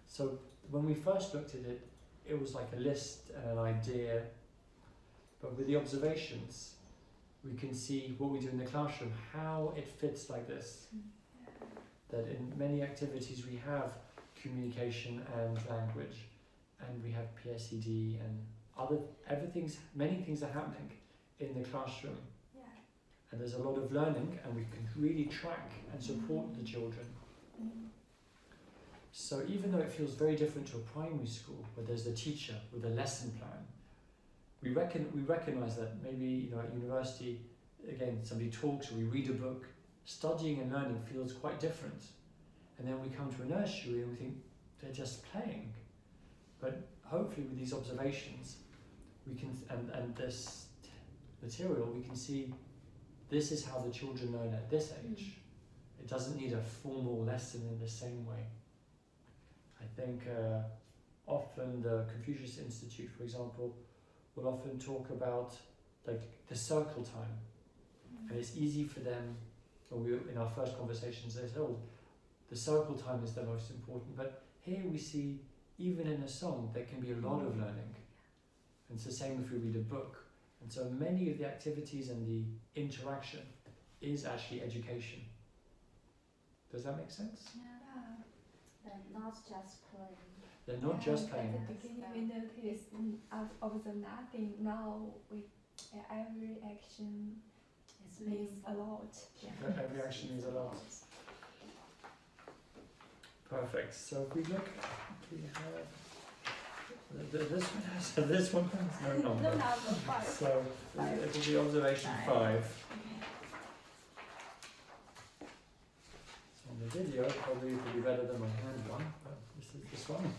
So when we first looked at it, it was like a list and an idea, but with the observations, we can see what we do in the classroom, how it fits like this. That in many activities we have communication and language, and we have PSED and many things are happening in the classroom, and there's a lot of learning, and we can really track and support the children. So even though it feels very different to a primary school where there's a teacher with a lesson plan, we recognize that maybe at university, again, somebody talks or we read a book, studying and learning feels quite different, and then we come to a nursery and we think they're just playing. But hopefully with these observations, we can and this material, we can see this is how the children learn at this age. It doesn't need a formal lesson in the same way. I think often the Confucius Institute, for example, will often talk about like the circle time, and it's easy for them. In our first conversations, they said, "Oh, the circle time is the most important." But here we see, even in a song, there can be a lot of learning, and it's the same if we read a book. And so many of the activities and the interaction is actually education. Does that make sense? They're not just playing. They're not just playing. At the beginning we noticed observe nothing. Now every action means a lot. Every action means a lot. Perfect. So if we look, we have This one has no No number. number, 5. So it will be observation 5. So on the video, probably it will be better than my hand one, but this is this one.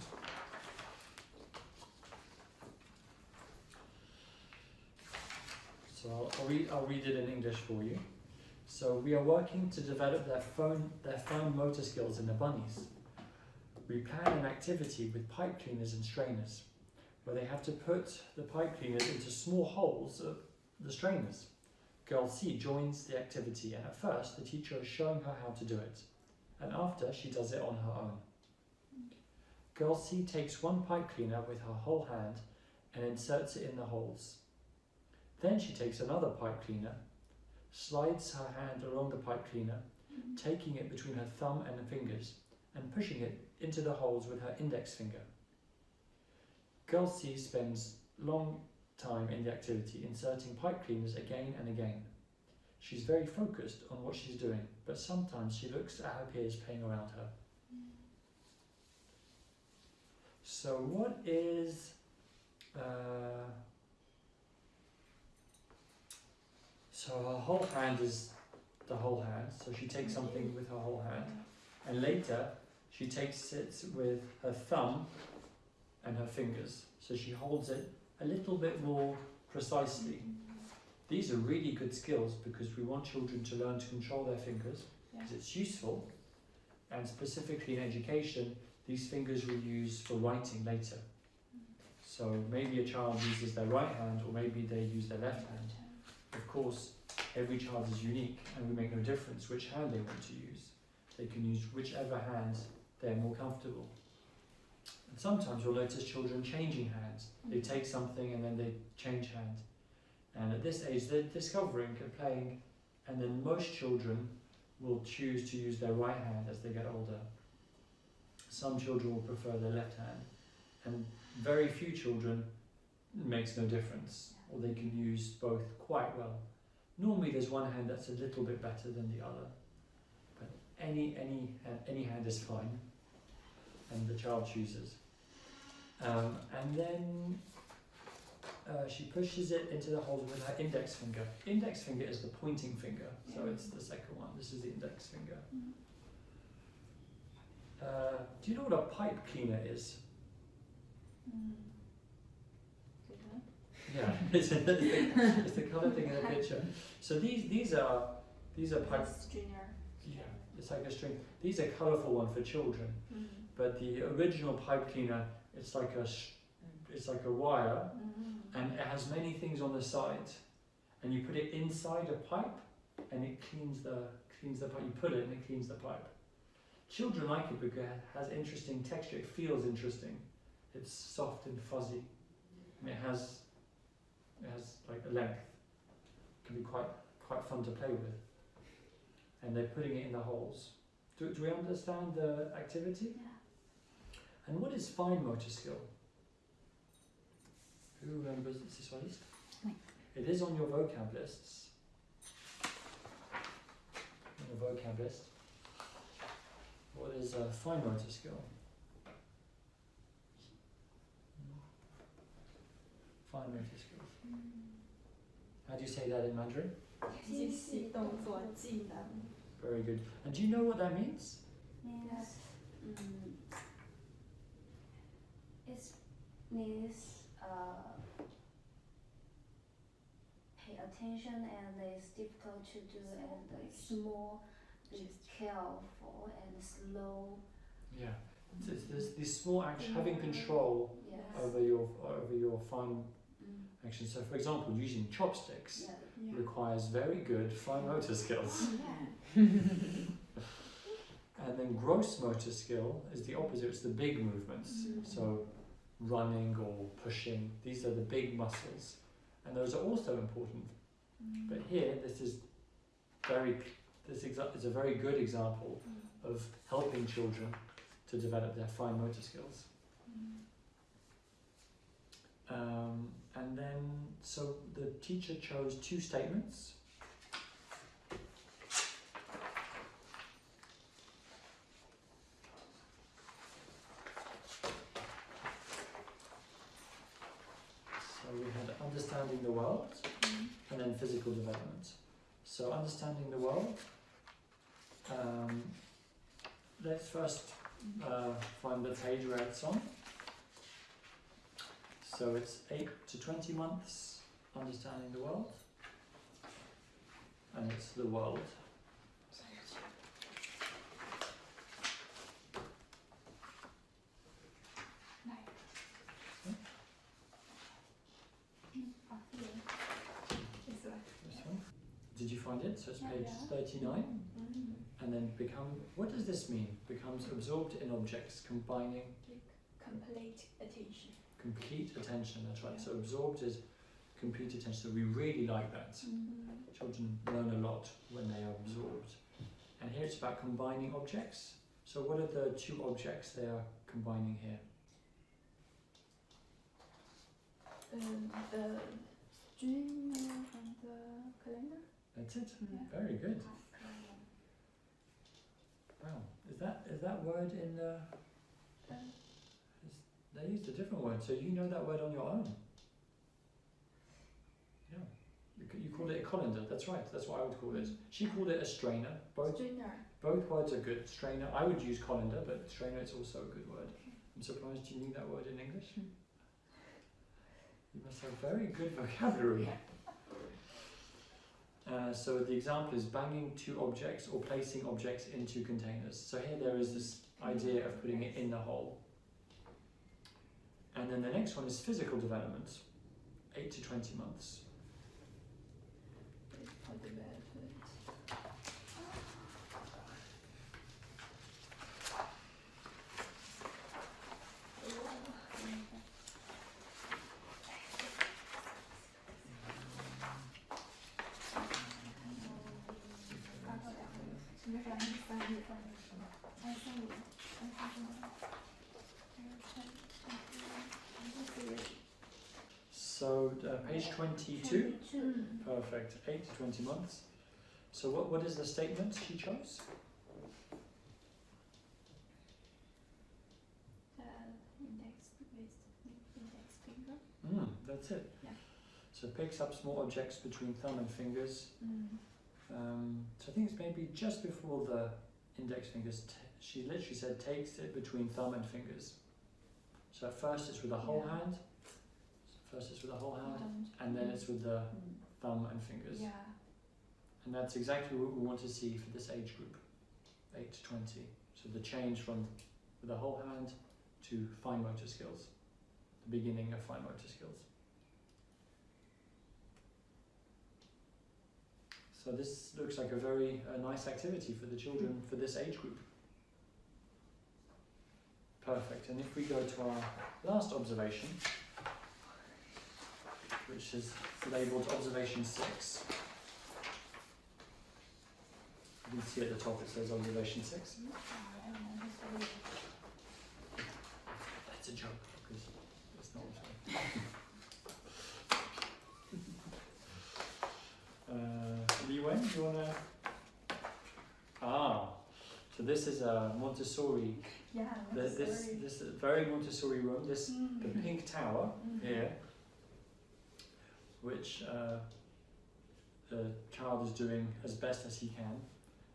So I'll read it in English for you. So we are working to develop their fine motor skills in the bunnies. We plan an activity with pipe cleaners and strainers, where they have to put the pipe cleaners into small holes of the strainers. Girl C joins the activity, and at first the teacher is showing her how to do it, and after she does it on her own. Girl C takes one pipe cleaner with her whole hand and inserts it in the holes. Then she takes another pipe cleaner, slides her hand along the pipe cleaner, taking it between her thumb and her fingers, and pushing it into the holes with her index finger. Girl C spends long time in the activity, inserting pipe cleaners again and again. She's very focused on what she's doing, but sometimes she looks at her peers playing around her. So what is... So her whole hand is the whole hand, so she takes something with her whole hand, and later she takes it with her thumb and her fingers, so she holds it a little bit more precisely. These are really good skills because we want children to learn to control their fingers, because it's useful, and specifically in education, these fingers we use for writing later. So maybe a child uses their right hand, or maybe they use their left hand. Of course, every child is unique, and we make no difference which hand they want to use. They can use whichever hand they're more comfortable. And sometimes you'll notice children changing hands. They take something and then they change hand. And at this age, they're discovering and playing, and then most children will choose to use their right hand as they get older. Some children will prefer their left hand, and very few children makes no difference, or they can use both quite well. Normally there's one hand that's a little bit better than the other, but any hand is fine, and the child chooses. And then she pushes it into the hole with her index finger. Index finger is the pointing finger, so it's the second one. This is the index finger. Do you know what a pipe cleaner is? Yeah, it's the colour thing in the picture. So these are pipe. Yeah, it's like a string. These are colourful ones for children, but the original pipe cleaner, it's like a wire, and it has many things on the side, and you put it inside a pipe, and it cleans the pipe. You put it and it cleans the pipe. Children like it because it has interesting texture. It feels interesting. It's soft and fuzzy, and it has like a length. It can be quite fun to play with. And they're putting it in the holes. Do we understand the activity? Yeah. And what is fine motor skill? Who remembers this one? It is on your vocab lists. On the vocab list. What is a fine motor skill? Fine motor skills. How do you say that in Mandarin? 精细动作技能 Very good. And do you know what that means? Means, it means pay attention, and it's difficult to do, and small, be careful and slow. Yeah. There's this small action, having control Yes. over your fine action. So, for example, using chopsticks Yeah. requires very good fine motor skills. Yeah. And then gross motor skill is the opposite. It's the big movements. So, running or pushing. These are the big muscles, and those are also important. But here, this is a very good example of helping children to develop their fine motor skills. And then, so the teacher chose 2 statements. So we had understanding the world and then physical development. So understanding the world, let's first find the page where it's on. So it's 8 to 20 months, understanding the world. And it's the world. This one. Did you find it? So it's page 39. And then what does this mean? Becomes absorbed in objects, combining Complete attention. complete attention, that's right. So absorbed is complete attention. So we really like that. Children learn a lot when they are absorbed. And here it's about combining objects. So what are the two objects they are combining here? The streamer and the calendar. That's it. Yeah. Very good. Wow. Is that word in the? They used a different word. So you know that word on your own. Yeah. You called it a colander. That's right. That's what I would call it. She called it a strainer. Both words are good. Strainer. I would use colander, but strainer is also a good word. I'm surprised you knew that word in English. You must have very good vocabulary. So the example is banging two objects or placing objects into containers. So here there is this idea of putting it in the hole. And then the next one is physical development, 8 to 20 months. So page 22, perfect, 8 to 20 months. So what is the statement she chose? Index finger. That's it. Yeah. So picks up small objects between thumb and fingers. So I think it's maybe just before the index fingers. She literally said takes it between thumb and fingers. So at first it's with the whole hand. First it's with the whole hand, and then it's with the thumb and fingers. Yeah. And that's exactly what we want to see for this age group, 8 to 20. So the change from with the whole hand to fine motor skills, the beginning of fine motor skills. So this looks like a very nice activity for the children for this age group. Perfect. And if we go to our last observation, which is labelled observation 6. You can see at the top it says observation 6. That's a joke, because it's not so. Li Wen, do you want to? So this is a Montessori. Yeah, Montessori. This very Montessori room. The pink tower here, which the child is doing as best as he can,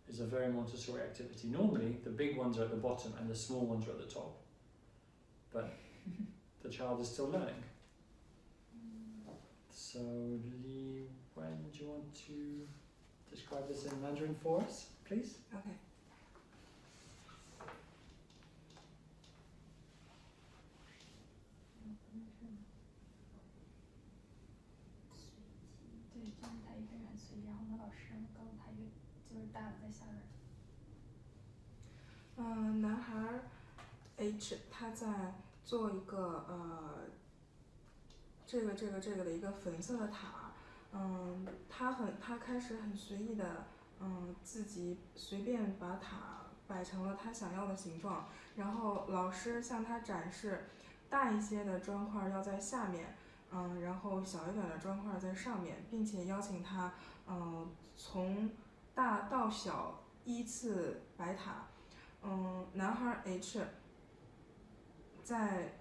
is a very Montessori activity. Normally, the big ones are at the bottom and the small ones are at the top. But the child is still learning. So, Li Wen, do you want to describe this in Mandarin for us, please? Okay. 男孩 H 他在做一个这个的一个粉色的塔，他开始很随意的自己随便把塔摆成了他想要的形状，然后老师向他展示大一些的砖块要在下面，然后小一点的砖块在上面，并且邀请他从大到小依次摆塔。男孩 H 在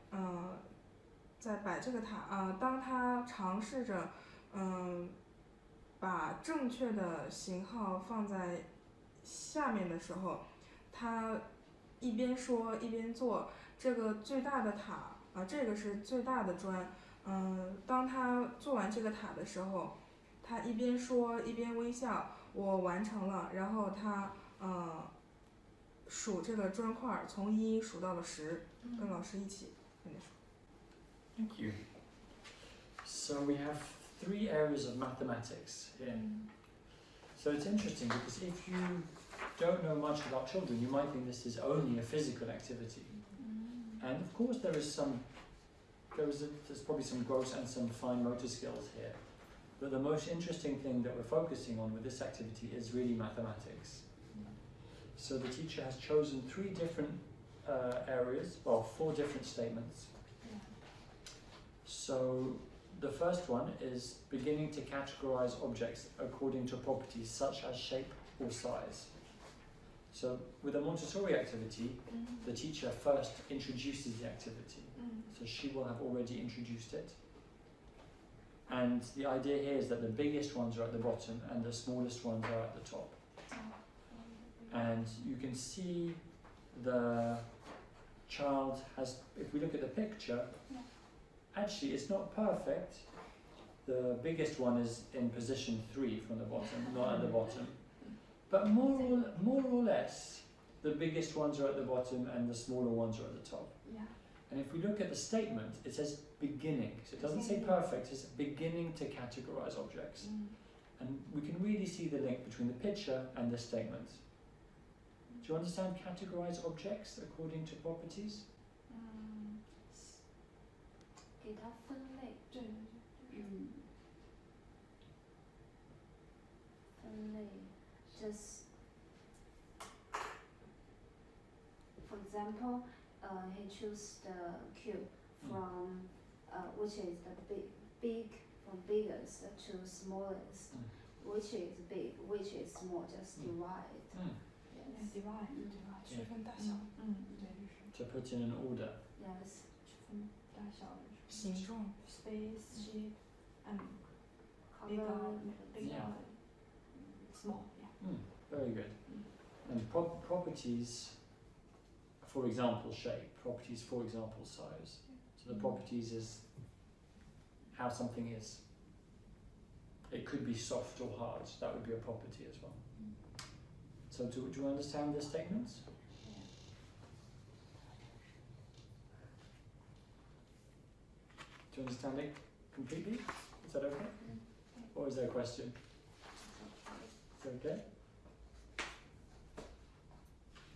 在摆这个塔当他尝试着把正确的型号放在下面的时候，他一边说一边做。这个最大的塔这个是最大的砖。当他做完这个塔的时候，他一边说一边微笑，我完成了。然后他数这个砖块，从1数到了10，跟老师一起跟你说。Thank you. So we have 3 areas of mathematics here. So it's interesting because if you don't know much about children, you might think this is only a physical activity. And of course there's probably some gross and some fine motor skills here. But the most interesting thing that we're focusing on with this activity is really mathematics. So the teacher has chosen 3 different areas, well 4 different statements. So the first one is beginning to categorize objects according to properties such as shape or size. So with a Montessori activity, the teacher first introduces the activity. So she will have already introduced it. And the idea here is that the biggest ones are at the bottom and the smallest ones are at the top. And you can see the child has, if we look at the picture, actually it's not perfect. The biggest one is in position 3 from the bottom, not at the bottom. But more or less, the biggest ones are at the bottom and the smaller ones are at the top. Yeah. And if we look at the statement, it says beginning. So it doesn't say perfect, it says beginning to categorize objects. And we can really see the link between the picture and the statement. Do you understand categorize objects according to properties? 给它分类。对。分类 just for example, he choose the cube from which is the big from biggest to smallest, which is big, which is small, just divide. Yes. Divide. 区分大小。To put in an order. Yes. 区分大小。形状。Space, shape, and Color. bigger, small. Yeah. Very good. And properties, for example, shape. Properties, for example, size. So the properties is how something is. It could be soft or hard. That would be a property as well. So do you understand the statements? Do you understand it completely? Is that okay? Or is there a question? Is that okay?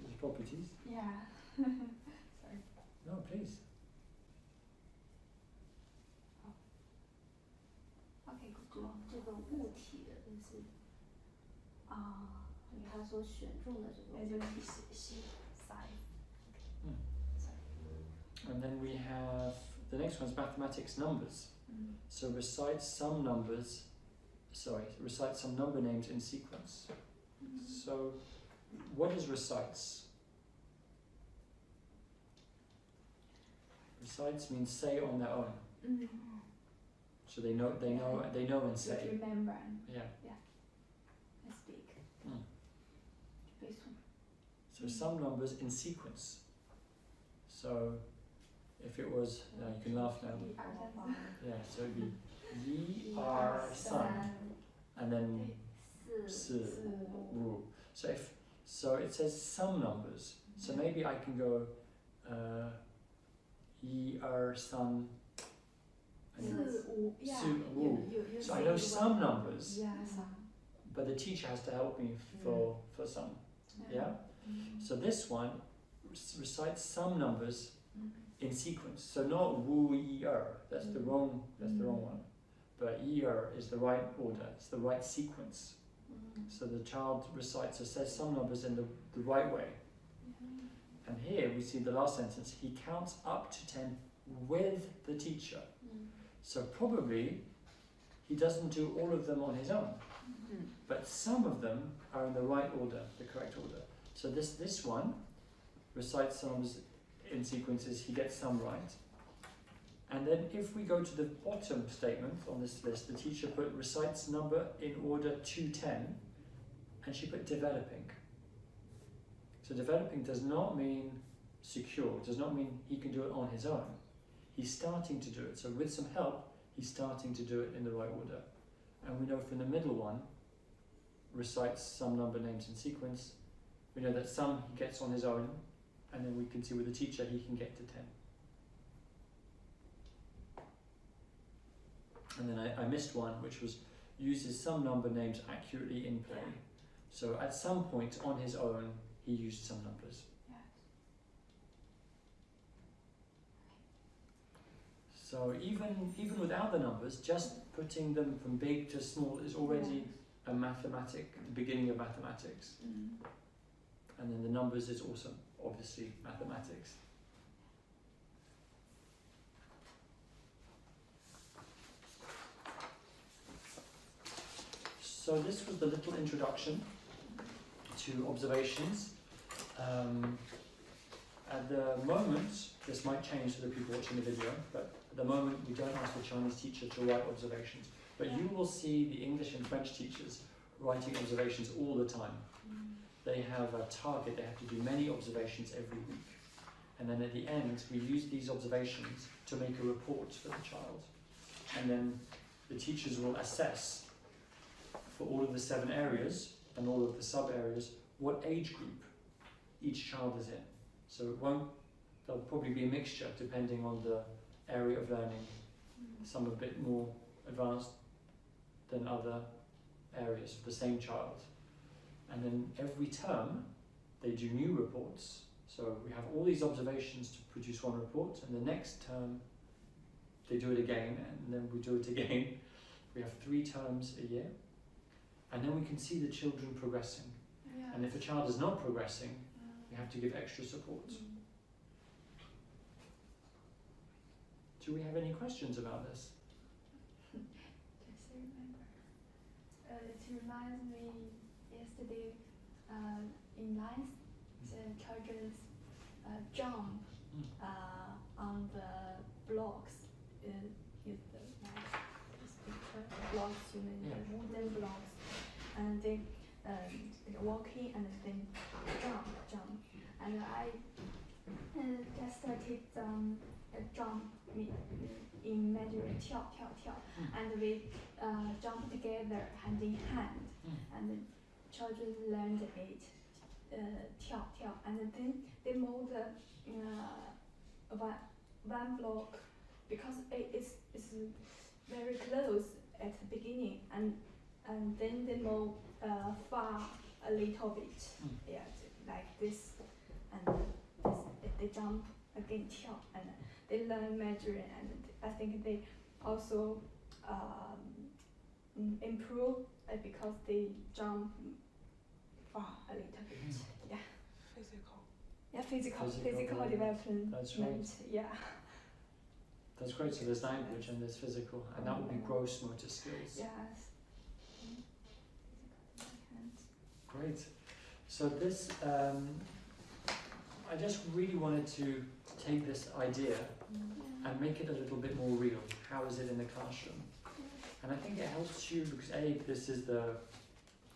The properties? Yeah. Sorry. No, please. Okay, good. 这个物体的意思。他所选中的这个物体。Size. And then we have the next one's mathematics numbers. So recite some number names in sequence. So what is recites? Recites means say on their own. So they know and say. Remember. Yeah. I speak. So some numbers in sequence. So if it was, you can laugh now. Yeah, so it'd be yi er san, and then si wu. So it says some numbers. So maybe I can go yi er san and si wu. So I know some numbers, but the teacher has to help me for some. Yeah. So this one recites some numbers in sequence. So not wu yi er. That's the wrong one. But yi er is the right order. It's the right sequence. So the child recites or says some numbers in the right way. And here we see the last sentence. He counts up to 10 with the teacher. So probably he doesn't do all of them on his own. But some of them are in the right order, the correct order. So this one recites some numbers in sequences, he gets some right. And then if we go to the bottom statement on this list, the teacher put recites number in order to 10, and she put developing. So developing does not mean secure, does not mean he can do it on his own. He's starting to do it. So with some help, he's starting to do it in the right order. And we know from the middle one, recites some number names in sequence, we know that some he gets on his own, and then we can see with the teacher he can get to 10. And then I missed one, which was uses some number names accurately in play. So at some point on his own, he used some numbers. Yes. So even without the numbers, just putting them from big to small is already a beginning of mathematics. And then the numbers is also obviously mathematics. So this was the little introduction to observations. At the moment, this might change for the people watching the video, but at the moment we don't ask the Chinese teacher to write observations. But you will see the English and French teachers writing observations all the time. They have a target, they have to do many observations every week. And then at the end, we use these observations to make a report for the child. And then the teachers will assess for all of the 7 areas and all of the sub-areas what age group each child is in. So there'll probably be a mixture depending on the area of learning. Some a bit more advanced than other areas for the same child. And then every term they do new reports. So we have all these observations to produce one report, and the next term they do it again, and then we do it again. We have 3 terms a year, and then we can see the children progressing. And if a child is not progressing, we have to give extra support. Do we have any questions about this? Just remember. It reminds me yesterday in ninth, the children jump on the blocks. Is the blocks, you know, the wooden blocks, and they walking and then jump. And I just started jump in Mandarin, 跳， and we jump together hand in hand, and the children learned it, 跳， and then they move the one block because it's very close at the beginning, and then they move far a little bit, like this, and they jump again, 跳, and they learn Mandarin, and I think they also improve because they jump far a little bit. Physical development. That's right. Yeah. That's great. So there's language and there's physical, and that would be gross motor skills. Yes. Great. So this, I just really wanted to take this idea and make it a little bit more real. How is it in the classroom? And I think it helps you because this is the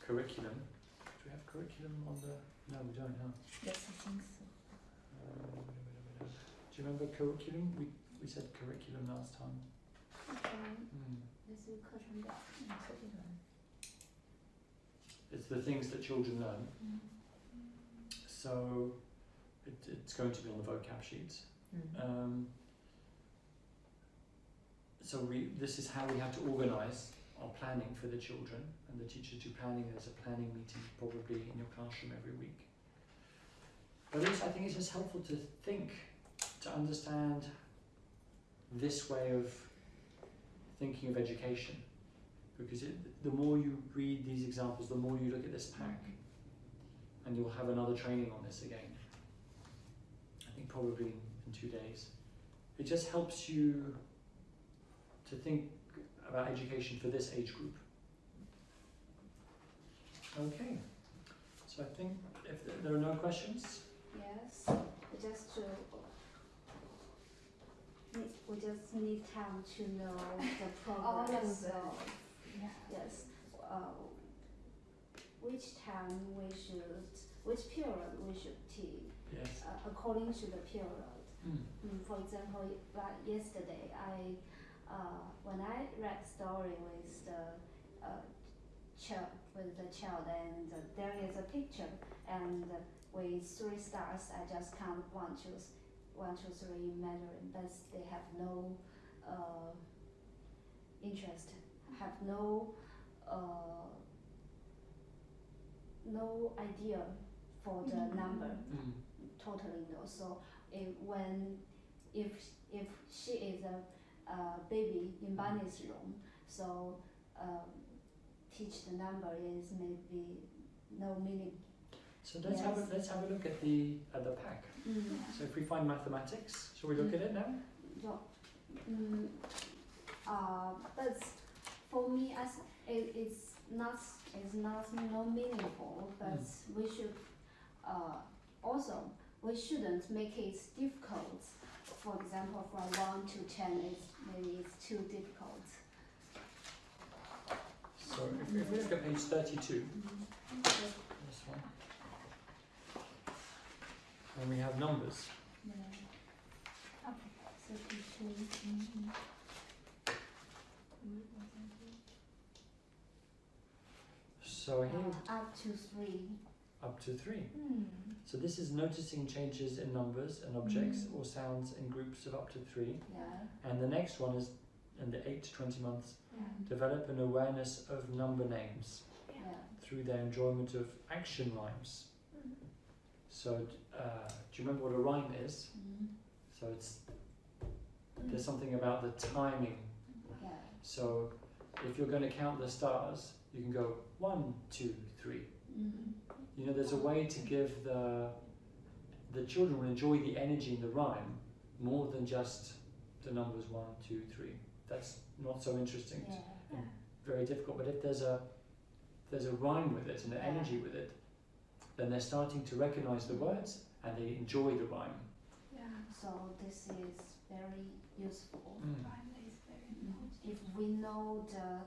curriculum. Do we have curriculum on the? No, we don't. Huh? Yes, I think so. Do you remember curriculum? We said curriculum last time. It's the things that children learn. So it's going to be on the vocab sheets. So this is how we have to organise our planning for the children, and the teachers do planning. There's a planning meeting probably in your classroom every week. But also, I think it's just helpful to think, to understand this way of thinking of education, because the more you read these examples, the more you look at this pack, and you'll have another training on this again. I think probably in 2 days. It just helps you to think about education for this age group. Okay, so I think if there are no questions. Yes, just to just need time to know the All of progress the- of Yeah. yes. Which time we should, which period we should teach Yes. according to the period. Mm. For example, yesterday when I read story with the child and there is a picture and with 3 stars I just count 1, 2, 3 in Mandarin, but they have no interest, have no idea for the number. Mm. Totally no. So if she is a baby in Bunny's room, so teach the number is maybe no meaning. So let's have a look at the pack. So if we find mathematics, shall we look at it now? So, but for me, it's not no meaningful. But we should also we shouldn't make it difficult. For example, from 1 to 10, it's too difficult. So if we look at page 32, this one, and we have numbers. Yeah. Okay. 32. So here Up to 3. up to 3. So this is noticing changes in numbers and objects or sounds in groups of up to 3. Yeah. And the next one is in the 8 to 20 months, Yeah. develop an awareness of number names Yeah. through their enjoyment of action rhymes. So do you remember what a rhyme is? So there's something about the timing. Yeah. So if you're going to count the stars, you can go 1, 2, 3. You know, there's a way to give the children will enjoy the energy in the rhyme more than just the numbers 1, 2, 3. That's not so interesting, Yeah. very difficult. But if there's a rhyme with it and an energy with it, then they're starting to recognize the words and they enjoy the rhyme. Yeah. So this is very useful. Rhyme is very important. If we know the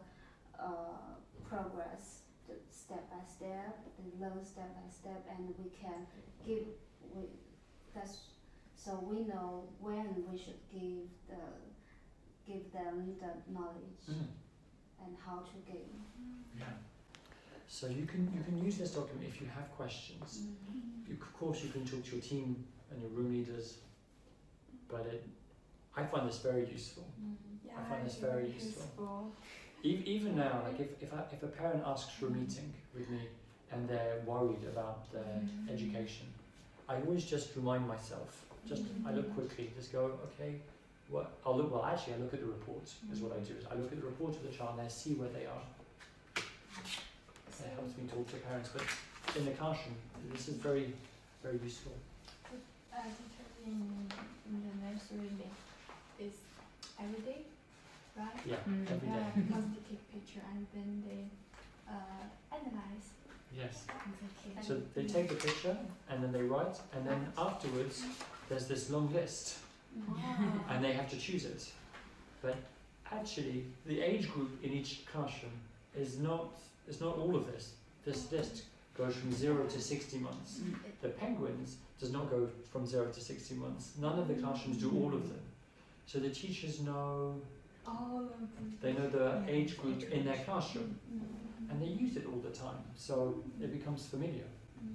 progress, the step by step, the low step by step, and we can so we know when we should give them the knowledge and how to give. Yeah. So you can use this document if you have questions. Of course, you can talk to your team and your room leaders, but I find this very useful. Yeah, I find this it's very useful. Even now, like if a parent asks for a meeting with me and they're worried about their education, I always just remind myself. I look quickly, just go, okay, I look at the report, is what I do. I look at the report of the child and I see where they are. It helps me talk to parents, but in the classroom, this is very, very useful. Teacher in the nursery is every day, right? Yeah, every Yeah, day. because they take picture and then they analyze Yes. the kids. So they take the picture and then they write, and then afterwards there's this long list, and they have to choose it. But actually, the age group in each classroom is not all of this. This list goes from 0 to 60 months. The penguins does not go from 0 to 60 months. None of the classrooms do all of them. So the teachers know, All of them. they know the age group in their classroom, and they use it all the time. So it becomes familiar.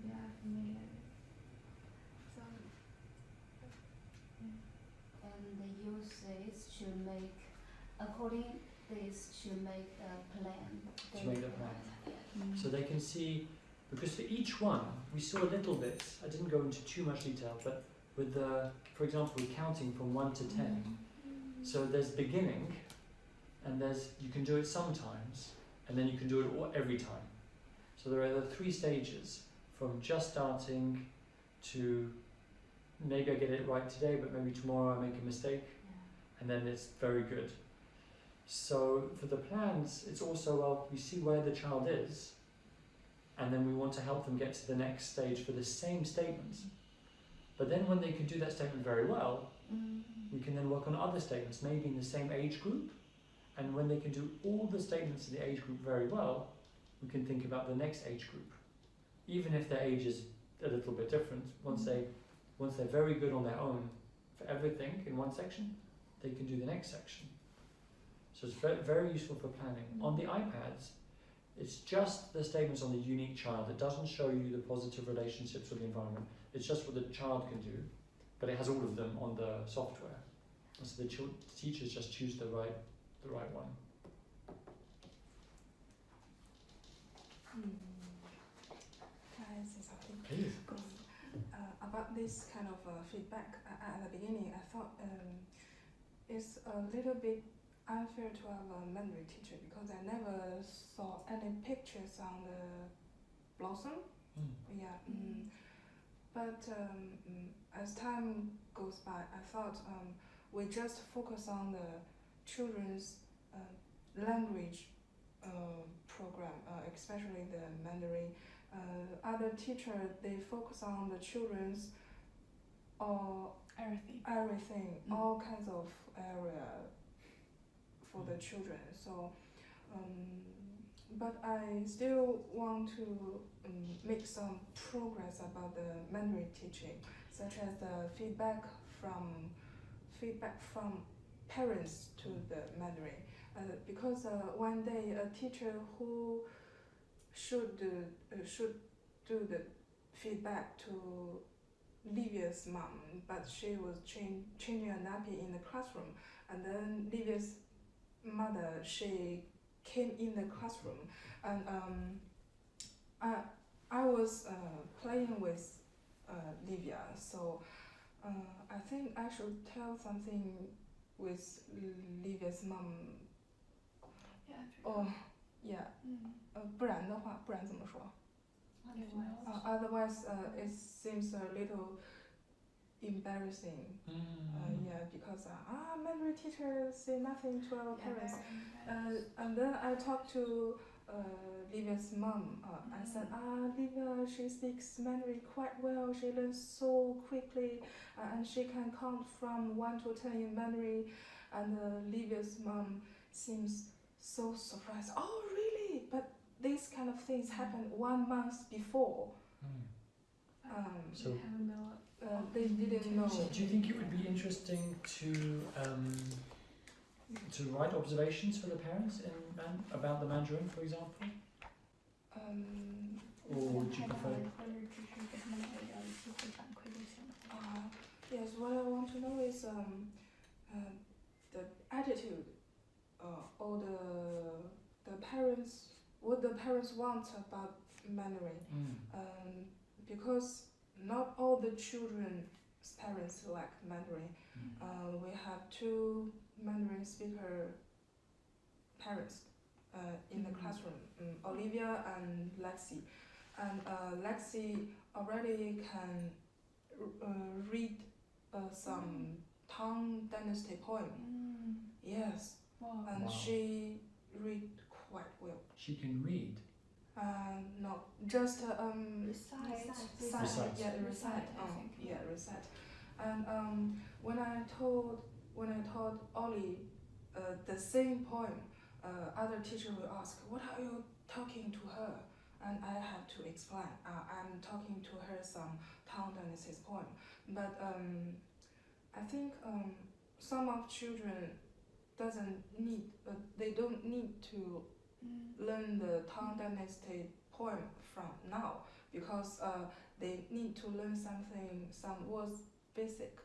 Yeah, familiar. So, And the users should make according this should make a plan. To make the plan. So they can see, because for each one, we saw a little bit, I didn't go into too much detail, but with for example, we're counting from 1 to 10. So there's beginning, and you can do it sometimes, and then you can do it every time. So there are the 3 stages, from just starting to maybe I get it right today, but maybe tomorrow I make a mistake, and then it's very good. So for the plans, it's also, we see where the child is, and then we want to help them get to the next stage for the same statement. But then when they can do that statement very well, We can then work on other statements, maybe in the same age group, and when they can do all the statements in the age group very well, we can think about the next age group. Even if their age is a little bit different, once they're very good on their own for everything in one section, they can do the next section. So it's very, very useful for planning. On the iPads, it's just the statements on the unique child. It doesn't show you the positive relationships with the environment. It's just what the child can do, but it has all of them on the software. And so the teachers just choose the right one. Can I say something? Please. About this kind of feedback, at the beginning I thought it's a little bit unfair to have a Mandarin teacher because I never saw any pictures on the blossom. Yeah. But as time goes by, I thought we just focus on the children's language program, especially the Mandarin. Other teachers, they focus on the children's everything, all kinds of area for the children. So, but I still want to make some progress about the Mandarin teaching, such as the feedback from parents to the Mandarin. Because one day a teacher who should do the feedback to Livia's mom, but she was changing a nappy in the classroom, and then Livia's mother, she came in the classroom, and I was playing with Livia, so I think I should tell something with Livia's mom. Yeah. 不然怎么说? Otherwise, it seems a little embarrassing. Yeah, because Mandarin teachers say nothing to our parents. And then I talked to Livia's mom. I said, Livia, she speaks Mandarin quite well. She learns so quickly, and she can count from 1 to 10 in Mandarin. And Livia's mom seems so surprised. Oh, really? But these kind of things happened 1 month before. So they didn't know. So do you think it would be interesting to write observations for the parents about the Mandarin, for example? Or would you prefer? Yes, what I want to know is the attitude, or the parents, what the parents want about Mandarin. Because not all the children's parents like Mandarin. We have 2 Mandarin speaker parents in the classroom, Olivia and Lexi. And Lexi already can read some Tang Dynasty poem. Yes. And she read quite well. She can read? No, just recite. Yeah, recite. Yeah, recite. And when I told Ollie the same poem, other teacher will ask, "What are you talking to her?" And I have to explain. I'm talking to her some Tang Dynasty poem. But I think some of children they don't need to learn the Tang Dynasty poem from now, because they need to learn some words basic.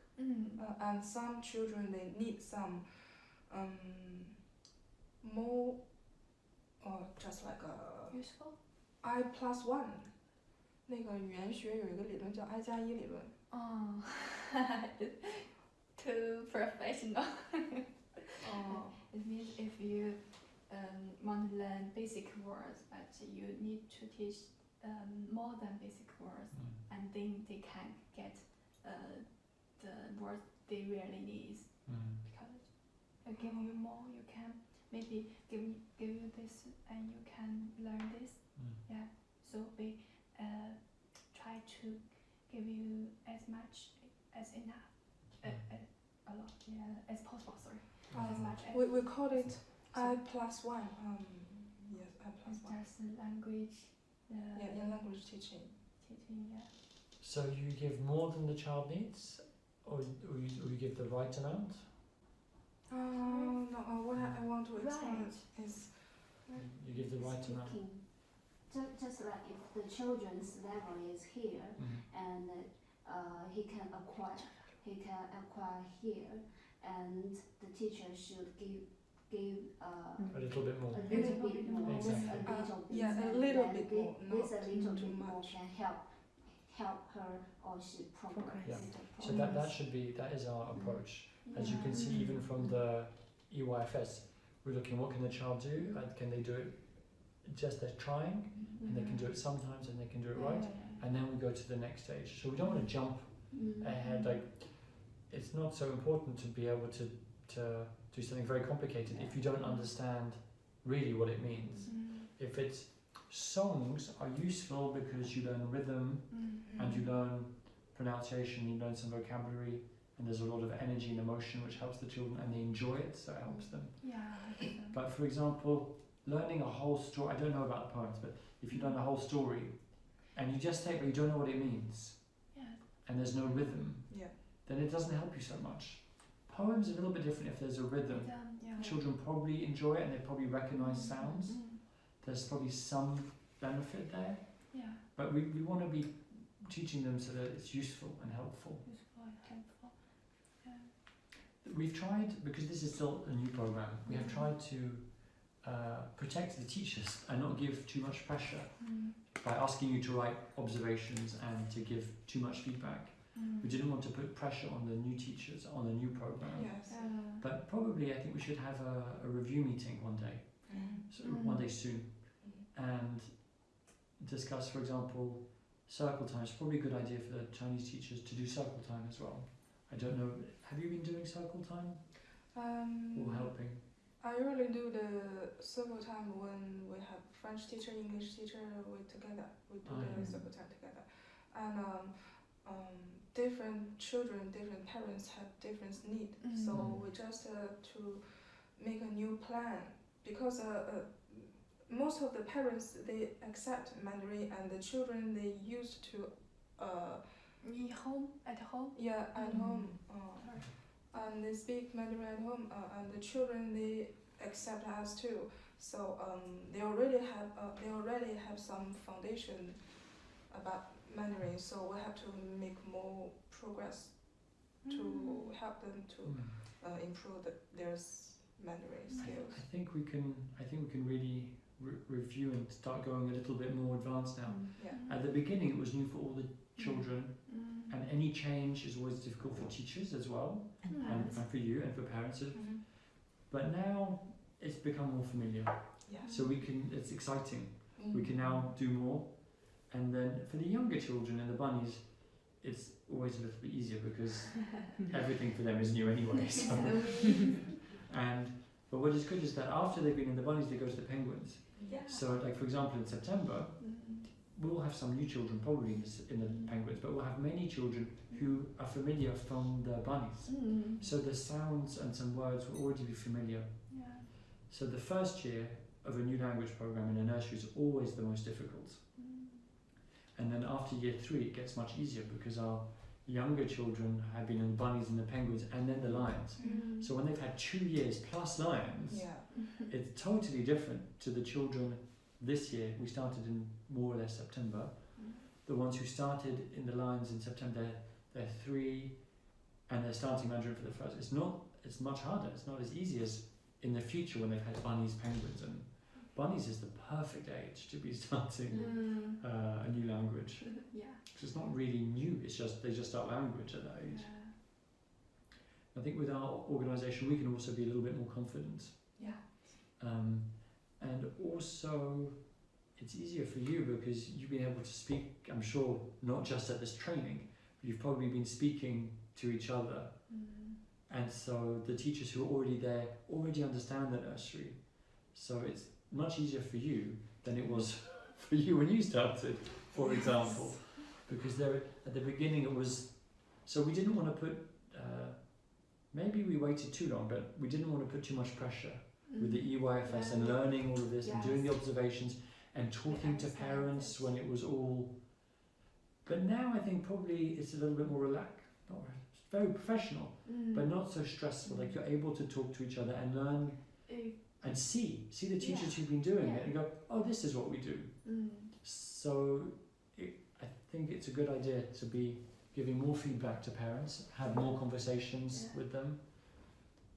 And some children, they need some more, just like useful. I+1。那个语言学有一个理论叫I+1理论。Too professional. It means if you want to learn basic words, but you need to teach more than basic words, and then they can get the words they really need. Because I give you more, you can maybe give you this, and you can learn this. Yeah. So we try to give you as much as enough, as possible. Sorry, Uh, as much as we call it I+1. Yes, I+1. just language. Yeah, in language teaching. Yeah. So you give more than the child needs, or you give the right amount? No, what I want to explain Right. is You give the right amount. Speaking. Just like if the children's level is here, and he can acquire here, and the teacher should give A little bit more. a little bit more, Exactly. a little bit, yeah, a and little then bit more, this a not little too bit more much. can help her or she progress. Yeah. to So that is our approach. As you Yeah. can see, even from the EYFS, we're looking what can the child do, and can they do it just they're trying, and they can do it sometimes, and they can do it right, and then we go to the next stage. So we don't want to jump ahead. Like, it's not so important to be able to do something very complicated if you don't understand really what it means. If it's songs are useful because you learn rhythm and you learn pronunciation, you learn some vocabulary, and there's a lot of energy and emotion which helps the children, and they enjoy it, so it helps them. But for example, learning a whole story, I don't know about the poems, but if you learn a whole story and you just take but you don't know what it means, and there's no rhythm, then it doesn't help you so much. Poems are a little bit different. If there's a rhythm, children probably enjoy it and they probably recognize sounds. There's probably some benefit there, but we want to be teaching them so that it's useful and helpful. We've tried, because this is still a new program, we have tried to protect the teachers and not give too much pressure by asking you to write observations and to give too much feedback. We didn't want to put pressure on the new teachers on the new program. Yes. But probably I think we should have a review meeting one day, so one day soon, and discuss, for example, circle time. It's probably a good idea for the Chinese teachers to do circle time as well. I don't know, have you been doing circle time or helping? I usually do the circle time when we have French teacher, English teacher, we together. We do the circle time together. And different children, different parents have different needs. So we just to make a new plan, because most of the parents, they accept Mandarin, and the children, they used to at home. yeah, at home, and they speak Mandarin at home, and the children, they accept us too. So they already have some foundation about Mandarin. So we have to make more progress to help them to improve their Mandarin skills. I think we can really review and start going a little bit more advanced now. Yeah. At the beginning, it was new for all the children, and any change is always difficult for teachers as well, and for you and for parents. But now it's become more familiar, so it's exciting. We can now do more, and then for the younger children and the bunnies, it's always a little bit easier because everything for them is new anyway. So. But what is good is that after they've been in the bunnies, they go to the penguins. So, like for example, in September, we'll have some new children probably in the penguins, but we'll have many children who are familiar from the bunnies. So the sounds and some words will already be familiar. So the first year of a new language program in a nursery is always the most difficult. And then after year 3, it gets much easier because our younger children have been in the bunnies and the penguins and then the lions. So when they've had 2 years plus lions, it's totally different to the children this year. We started in more or less September. The ones who started in the lions in September, they're 3 and they're starting Mandarin for the first. It's much harder. It's not as easy as in the future when they've had bunnies, penguins, and bunnies is the perfect age to be starting a new language. Because it's not really new, it's just they just start language at that age. I think with our organisation we can also be a little bit more confident. And also it's easier for you because you've been able to speak, I'm sure, not just at this training, but you've probably been speaking to each other. And so the teachers who are already there already understand the nursery. So it's much easier for you than it was for you when you started, for example. Because there, at the beginning it was, so we didn't want to put maybe we waited too long, but we didn't want to put too much pressure with the EYFS and learning all of this and doing the observations and talking to parents when it was all. But now I think probably it's a little bit more relaxed. It's very professional, but not so stressful. Like you're able to talk to each other and learn and see the teachers who've been doing it and go, oh, this is what we do. So I think it's a good idea to be giving more feedback to parents, have more conversations with them.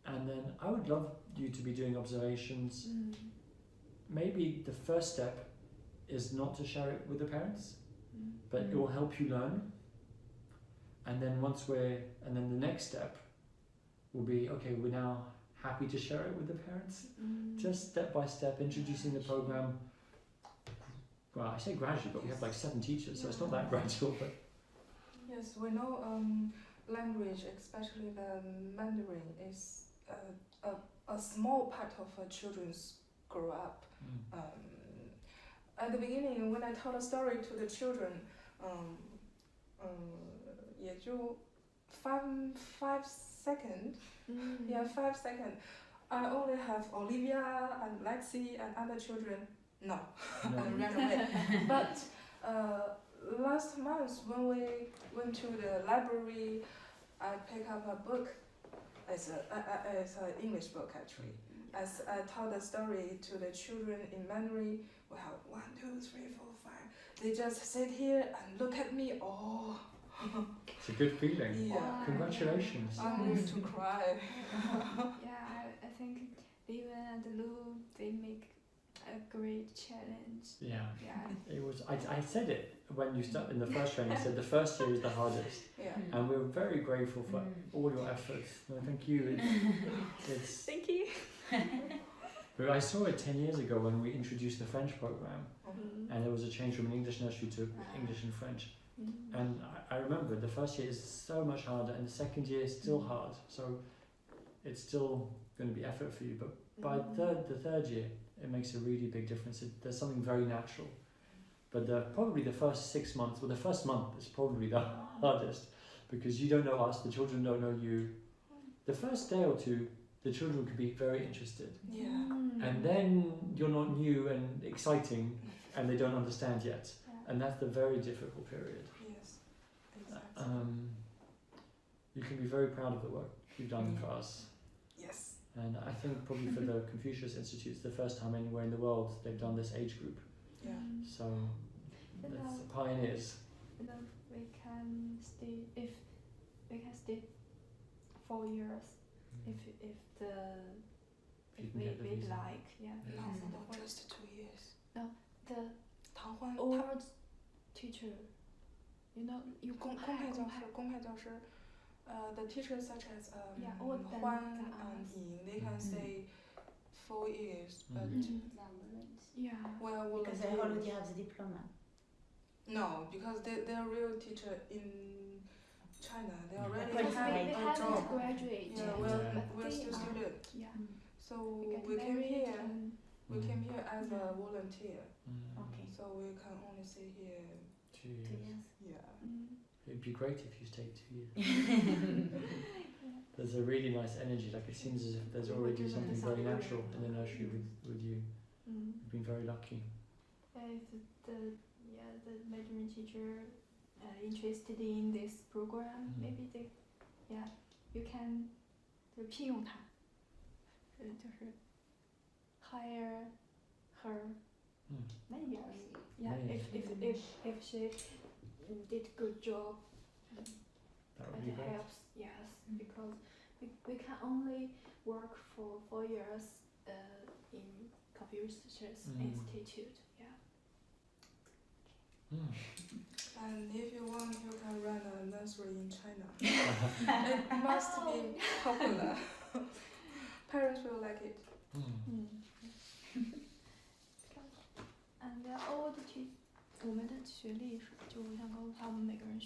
And then I would love you to be doing observations. Maybe the first step is not to share it with the parents, but it will help you learn. And then and then the next step will be, okay, we're now happy to share it with the parents. Just step by step, introducing the program. Well, I say gradually, but we have like 7 teachers, so it's not that gradual. But yes, we know language, especially the Mandarin, is a small part of children's grow up. At the beginning, when I told a story to the children, 也就 5 seconds. Yeah, 5 seconds. I only have Olivia and Lexi and other children. No. And ran away. But last month when we went to the library, I picked up a book. It's an English book actually. As I told the story to the children in Mandarin, we have 1, 2, 3, 4, 5. They just sit here and look at me. Oh. It's a good feeling. Yeah. Congratulations. I'm going to cry. I think Vivian and Lou, they make a great challenge. Yeah. Yeah. It was. I said it when you start in the first training. I said the first year is the hardest, and we're very grateful for all your efforts. No, thank you. It's Thank you. But I saw it 10 years ago when we introduced the French program, and there was a change from an English nursery to English and French. And I remember the first year is so much harder, and the second year is still hard. So it's still going to be effort for you. But by the third year, it makes a really big difference. There's something very natural. But probably the first 6 months, well, the first month is probably the hardest because you don't know us, the children don't know you. The first day or two, the children can be very interested. And then you're not new and exciting, and they don't understand yet. And that's the very difficult period. Yes, exactly. You can be very proud of the work you've done for us. Yes. And I think probably for the Confucius Institute, it's the first time anywhere in the world they've done this age group. Yeah. So that's the pioneers. We can stay if we can stay 4 years if You can we get the visa. like No, just 2 years. the 唐欢 old teacher, you know, you 公派教师 the teachers such as old Huan than and us. Ying, they can stay 4 years, but Yeah. well, Because they already have the diploma. no, because they're real teacher in China. They already But have we a haven't job. graduated. Yeah, we're still student. Yeah. So We get we came married here. and We came here as a volunteer, Okay. so we can only stay here. 2 years. Yeah. It'd be great if you stayed 2 years. There's a really nice energy. Like it seems as if there's already something very natural in the nursery with you. You've been very lucky. If the Mandarin teacher interested in this program, maybe you can 就聘用他，就是 hire her. Maybe if she did good job. That would be It great. helps, yes, because we can only work for 4 years in Confucius Institute. And if you want, you can run a nursery in China. It must be popular. Parents will like it. And all the 我们的学历就我想告诉他们每个人